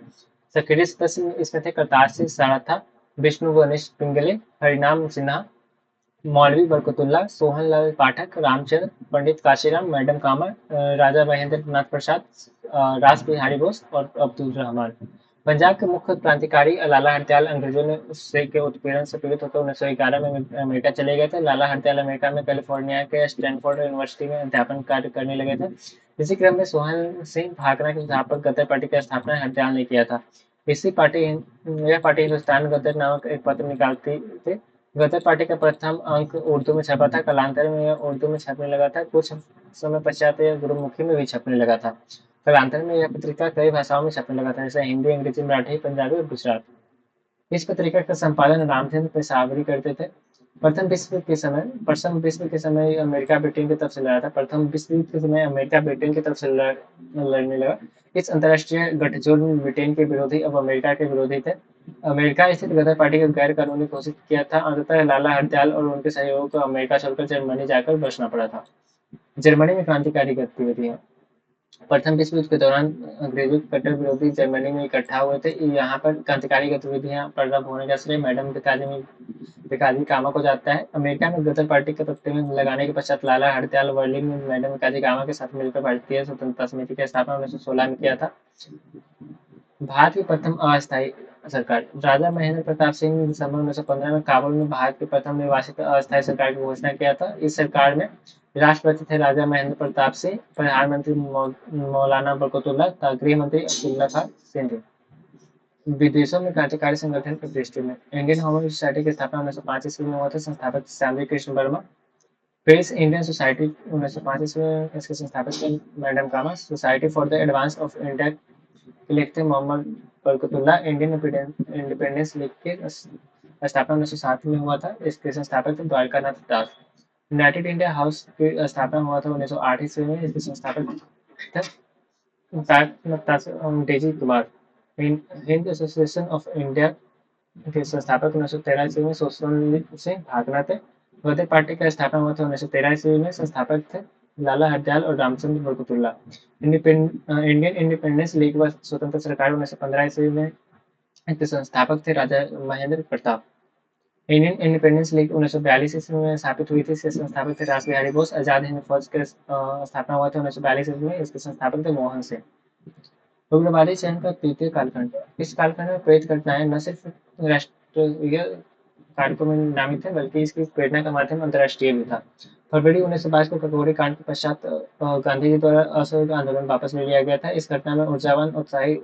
सक्रिय सदस्य इसमें थे करतार सिंह सारथा, विष्णु गणेश पिंगले, हरिनाम सिन्हा, मौलवी बरकतुल्ला, सोहनलाल पाठक, रामचंद्र, पंडित काशीराम, मैडम कामा, राजा महेंद्र नाथ प्रसाद, रास बिहारी बोस और अब्दुल रहमान। पंजाब के मुख्य क्रांतिकारी लाला हरदयाल अंग्रेजों ने उससे के उत्पीड़न से पीड़ित होकर 1911 में अमेरिका चले गए थे। लाला हरदयाल अमेरिका में कैलिफोर्निया के स्टैनफोर्ड यूनिवर्सिटी में अध्यापन कार्य करने लगे थे। इसी क्रम में सोहन सिंह भाकना के संस्थापक गदर पार्टी की स्थापना हरदयाल ने किया था। यह पार्टी हिंदुस्तान गदर नामक एक पत्र निकालती थी। गदर पार्टी का प्रथम अंक उर्दू में छपा था। कालांतर में यह उर्दू में छपने लगा था। कुछ समय पश्चात यह गुरुमुखी में भी छपने लगा था। कालांतर में यह पत्रिका कई भाषाओं में छपने लगा था जैसे हिंदी, अंग्रेजी, मराठी, पंजाबी और गुजरात। इस पत्रिका का संपादन रामचंद्र पेशावरी करते थे। प्रथम विश्व के समय अमेरिका ब्रिटेन की तरफ से लड़ा था। प्रथम विश्व युद्ध के समय अमेरिका ब्रिटेन की तरफ से लड़ने लगा। इस अंतर्राष्ट्रीय गठजोड़ में ब्रिटेन के विरोधी अब अमेरिका के विरोधी थे। अमेरिका स्थित गदर पार्टी को गैर कानूनी घोषित किया था। अंततः लाला हरदयाल और उनके सहयोगियों को अमेरिका छोड़कर जर्मनी जाकर बसना पड़ा था। जर्मनी में क्रांतिकारी गतिविधियां प्रथम विश्व युद्ध के दौरान अंग्रेजों के कट्टर विरोधी जर्मनी में इकट्ठा हुए थे। यहाँ पर क्रांतिकारी गतिविधियां प्रारंभ होने का श्रेय मैडम भिखाजी कामा को जाता है। अमेरिका में गदर पार्टी के पत्ते में लगाने के पश्चात लाला हरदयाल बर्लिन में मैडम भिखाजी कामा के साथ मिलकर भारतीय स्वतंत्रता समिति की स्थापना 1916 में किया था। भारत की प्रथम अस्थायी सरकार राजा महेंद्र प्रताप सिंह ने दिसंबर 1915 में काबुल में भारत की प्रथम निर्वासित अस्थायी सरकार की घोषणा किया था। इस सरकार में राष्ट्रपति थे राजा महेंद्र प्रताप सिंह, प्रधानमंत्री मौलाना बरकतुल्लाह तथा गृह मंत्री अब्दुल्ला खान सिंध। विदेशों में क्रांतिकारी संगठन की दृष्टि में इंडियन ह्यूमन सोसाइटी की स्थापना 1905 ईस्वी में हुआ था। संस्थापक Shyamji Krishna Varma. Paris Indian Society 1905 ईस्वी में इसके संस्थापक madam Cama. Society for the advance of India के लिखते Mohammad Barkatullah. Indian Independence League के स्थापना 1907 में हुआ था। इसके संस्थापक थे Dwarkanath Das. United India House की स्थापना हुआ था 1908 ईस्वी में। इसके संस्थापक थे Daisy Kumar. Hind association of India के संस्थापक 1913 ईस्वी में सोशल सिंह भागना थे। गदर पार्टी का स्थापना हुआ था 1913 ईस्वी में। संस्थापक थे लाला हरदयाल और Ramchandra Barkatullah. Indian Independence League व स्वतंत्र सरकार 1915 ईस्वी में के संस्थापक थे Raja Mahendra Pratap. Indian Independence League 1942 ईस्वी में स्थापित हुई थी। इसके संस्थापक थे रास बिहारी बोस। आजाद हिंद फौज के स्थापना हुआ था 1942 ईस्वी में। इसके संस्थापक थे मोहन सिंह। उग्रवादी चयन का तृतीय कालखंड। इस कालखंड में प्रेरित घटनाएं न सिर्फ राष्ट्रीय कारकों में नामित है, बल्कि इसकी प्रेरणा का माध्यम अंतर्राष्ट्रीय भी था। फरवरी 1922 को ककोरी कांड के पश्चात गांधी जी द्वारा असहयोग आंदोलन वापस ले लिया गया था। इस घटना में ऊर्जावान उत्साही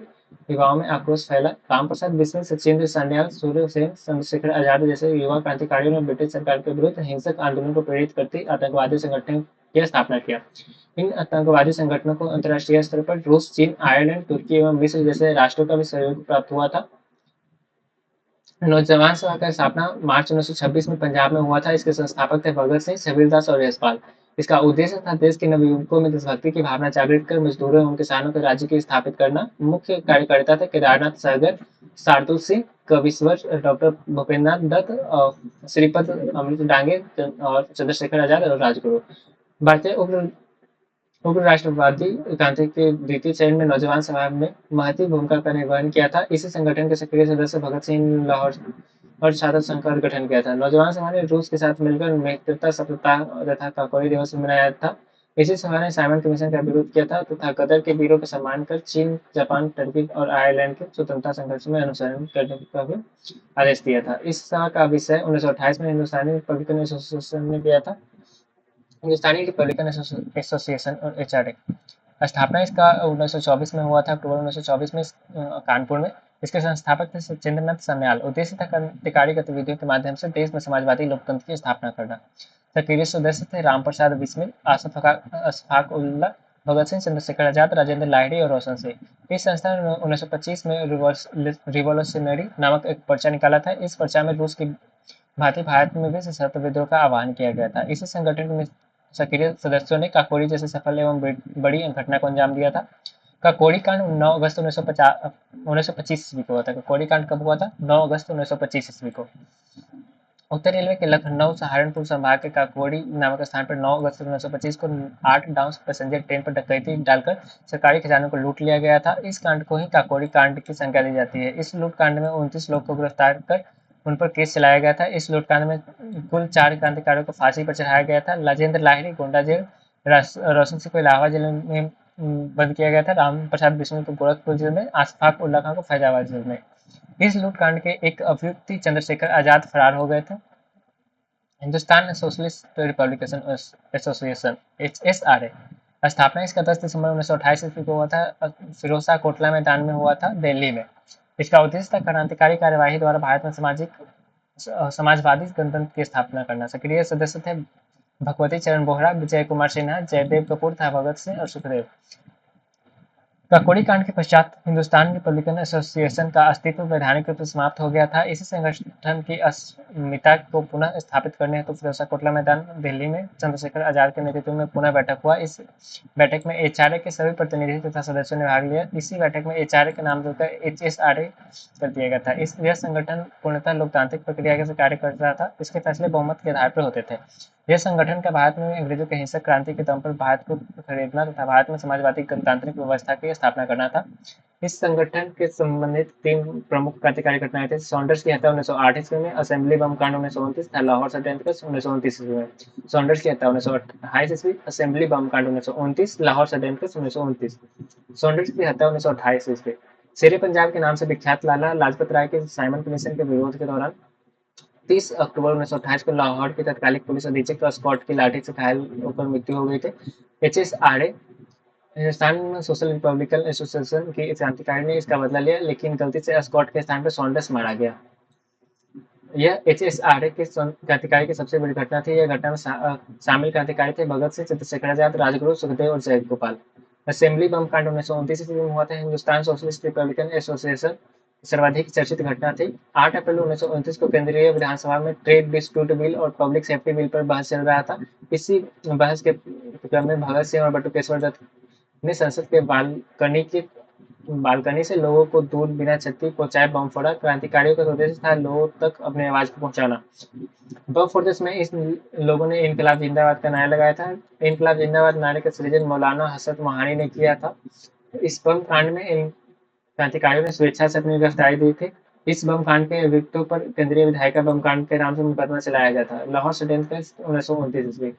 युवाओं में आक्रोश फैला। राम प्रसाद बिस्मिल, सचिंद्र सान्याल, सूर्य सेन, चंद्रशेखर आजाद जैसे युवा क्रांतिकारियों ने ब्रिटिश सरकार के विरुद्ध हिंसक आंदोलन को प्रेरित करती आतंकवादी संगठन की स्थापना किया। इन आतंकवादी संगठनों को अंतर्राष्ट्रीय स्तर पर रूस, चीन, आयरलैंड, तुर्की एवं मिस्र जैसे राष्ट्रों का भी सहयोग प्राप्त हुआ था। नौजवान सभा का स्थापना मार्च 1926 में पंजाब में हुआ था। इसके संस्थापक थे भगत सिंह, छबीरदास और यशपाल। इसका उद्देश्य था देश के नवयुवकों में देशभक्ति की भावना जागृत कर मजदूरों एवं किसानों के राज्य की स्थापित करना। मुख्य कार्यकर्ता थे केदारनाथ सहगल, शार्दुल सिंह, कविश्वर, डॉक्टर भूपेंद्र दत्त और श्रीपद अमृत डांगे और चंद्रशेखर आजाद और राजगुरु। भारतीय उग्र उग्र राष्ट्रवादी क्रांति के द्वितीय चरण में नौजवान सभा में महती भूमिका का निर्वहन किया था। इसी संगठन के सक्रिय सदस्य भगत सिंह लाहौर और छात्र संघ का गठन किया था। नौजवान सभा ने रूस के साथ मिलकर मित्रता सप्ताह तथा काकोरी दिवस मनाया था। इसी सभा ने साइमन कमीशन का विरोध किया था तथा गदर के वीरों का सम्मान कर चीन, जापान, टर्की और आयरलैंड के स्वतंत्रता संघर्ष में अनुसरण करने का भी आदेश दिया था। इस सभा का विषय 1928 में हिंदुस्तानी रिपब्लिकन एसोसिएशन ने दिया था। हिंदुस्तानी रिपब्लिकन एसोसिएशन और एचआरए स्थापना इसका 1924 में हुआ था। अक्टूबर 1924 में कानपुर में। इसके संस्थापक थे सचिंद्रनाथ सान्याल। उद्देश्य था क्रांतिकारी गतिविधियों के माध्यम से देश में समाजवादी लोकतंत्र की स्थापना करना। सक्रिय सदस्य थे राम प्रसाद बिस्मिल, अशफाक उल्ला, भगत सिंह, चंद्रशेखर आजाद, राजेंद्र लाहिड़ी और रोशन सिंह। इस संस्था ने 1925 में रिवॉल्यूशनरी नामक एक पर्चा निकाला था। इस पर्चा में रूस की भांति भारत में भी सशस्त्र विद्रोह का आह्वान किया गया था। इसी संगठन में सक्रिय सदस्यों ने काकोरी जैसे सफल एवं बड़ी घटना को अंजाम दिया था। काकोरी कांड 9 अगस्त 1925 ईस्वी को हुआ था। काकोरी कांड कब हुआ था? 9 अगस्त 1925 ईस्वी को। उत्तर रेलवे के लखनऊ सहारनपुर संभाग के काकोरी नामक स्थान पर 9 अगस्त 1925 को 8 डाउन पैसेंजर ट्रेन पर डकैती डालकर सरकारी खजानों को लूट लिया गया था। इस कांड को ही काकोरी कांड की संज्ञा दी जाती है। इस लूट कांड में 29 लोग को गिरफ्तार कर उन पर केस चलाया गया था। इस लूटकांड में कुल 4 क्रांतिकारियों को फांसी पर चढ़ाया गया था। राजेंद्र लाहिड़ी गोंडा जेल, रोशन सिंह को इलाहाबाद जेल में बंद किया गया था। राम प्रसाद बिस्मिल को गोरखपुर जेल में, अशफाक उल्ला खान को फैजाबाद जेल में। इस लूटकांड के एक अभियुक्त चंद्रशेखर आजाद फरार हो गए थे। Hindustan socialist Republican association HSRA स्थापना इसका 10 दिसंबर 1928 ईस्वी को हुआ था। फिरोजशाह कोटला मैदान में हुआ था, दिल्ली में। इसका उद्देश्य था क्रांतिकारी कार्यवाही द्वारा भारत में समाजवादी गणतंत्र की स्थापना करना। सक्रिय सदस्य थे भगवती चरण बोहरा, विजय कुमार सिन्हा, जयदेव कपूर तथा भगत सिंह और सुखदेव। काकोरी कांड के पश्चात हिंदुस्तान रिपब्लिकन एसोसिएशन का अस्तित्व वैधानिक रूप से समाप्त हो गया था। इसी संगठन की अस्मिता को पुनः स्थापित करने हेतु फिरोजशाह कोटला मैदान दिल्ली में चंद्रशेखर आजाद के नेतृत्व में पुनः बैठक हुआ। इस बैठक में HRA के सभी प्रतिनिधि तथा सदस्यों ने भाग लिया। इसी बैठक में HRA का नाम जोड़कर HSRA कर दिया गया था। यह संगठन पूर्णतः लोकतांत्रिक प्रक्रिया से कार्य कर रहा था। इसके फैसले बहुमत के आधार पर होते थे। यह संगठन का भारत में अंग्रेजों के हिंसक क्रांति के दम पर भारत को खरीदना तथा भारत में समाजवादी गणतांत्रिक व्यवस्था की स्थापना करना था। इस संगठन के संबंधित 3 प्रमुख क्रांतिकारी घटनाएं थी। सॉन्डर्स की हत्या 1908 ईस्वी में, असेंबली बम कांड 1929 था, लाहौर षड्यंत्र 1929 ईस्वी में। सॉन्डर्स की हत्या 1928 ईस्वी, असेंबली बम कांड 1929, लाहौर षड्यंत्र 1929। सॉन्डर्स की हत्या 1928 ईस्वी। शेरे पंजाब के नाम से विख्यात लाला लाजपत राय के साइमन कमीशन के विरोध के दौरान 30 अक्टूबर 1928 को लाहौर के तत्कालीन पुलिस अधीक्षक स्कॉट की लाठी से घायल होकर मृत्यु हो गई थी। HSRA Hindustan social Republican association की क्रांतिकारी ने इसका बदला लिया, लेकिन गलती से स्कॉट के स्थान पर सॉन्डर्स मारा गया। यह HSRA के क्रांतिकारी की सबसे बड़ी घटना थी। यह घटना में शामिल क्रांतिकारी थे भगत सिंह, चंद्रशेखर आजाद, राजगुरु, सुखदेव और जयगोपाल। असेंबली बम कांड 1929 ईस्वी में हुआ था। हिंदुस्तान सोशलिस्ट रिपब्लिकन एसोसिएशन सर्वाधिक चर्चित घटना थी। 8 अप्रैल 1929 को केंद्रीय विधानसभा में ट्रेड डिस्प्यूट बिल और पब्लिक सेफ्टी बिल पर बहस चल रहा था। इसी बहस के क्रम में भगत सिंह और बटुकेश्वर दत्त ने संसद के बालकनी के बालकनी से लोगों को दूर बिना क्षति पहुंचाए बम फोड़ा। क्रांतिकारियों का उद्देश्य था लोगों तक अपनी आवाज को पहुंचाना। बम फोड़ते समय इस लोगों ने इनकलाब जिंदाबाद का नारा लगाया था। इनकलाब जिंदाबाद नारे का सृजन मौलाना हसरत मोहानी ने किया था। इस बम कांड में इन क्रांतिकारियों ने स्वेच्छा से अपनी गिरफ्तारी दी थी। इस बम कांड के अभियुक्तों पर केंद्रीय विधायिका बम कांड के नाम से मुकदमा चलाया गया था। लाहौर षड्यंत्र 1929 ईस्वी।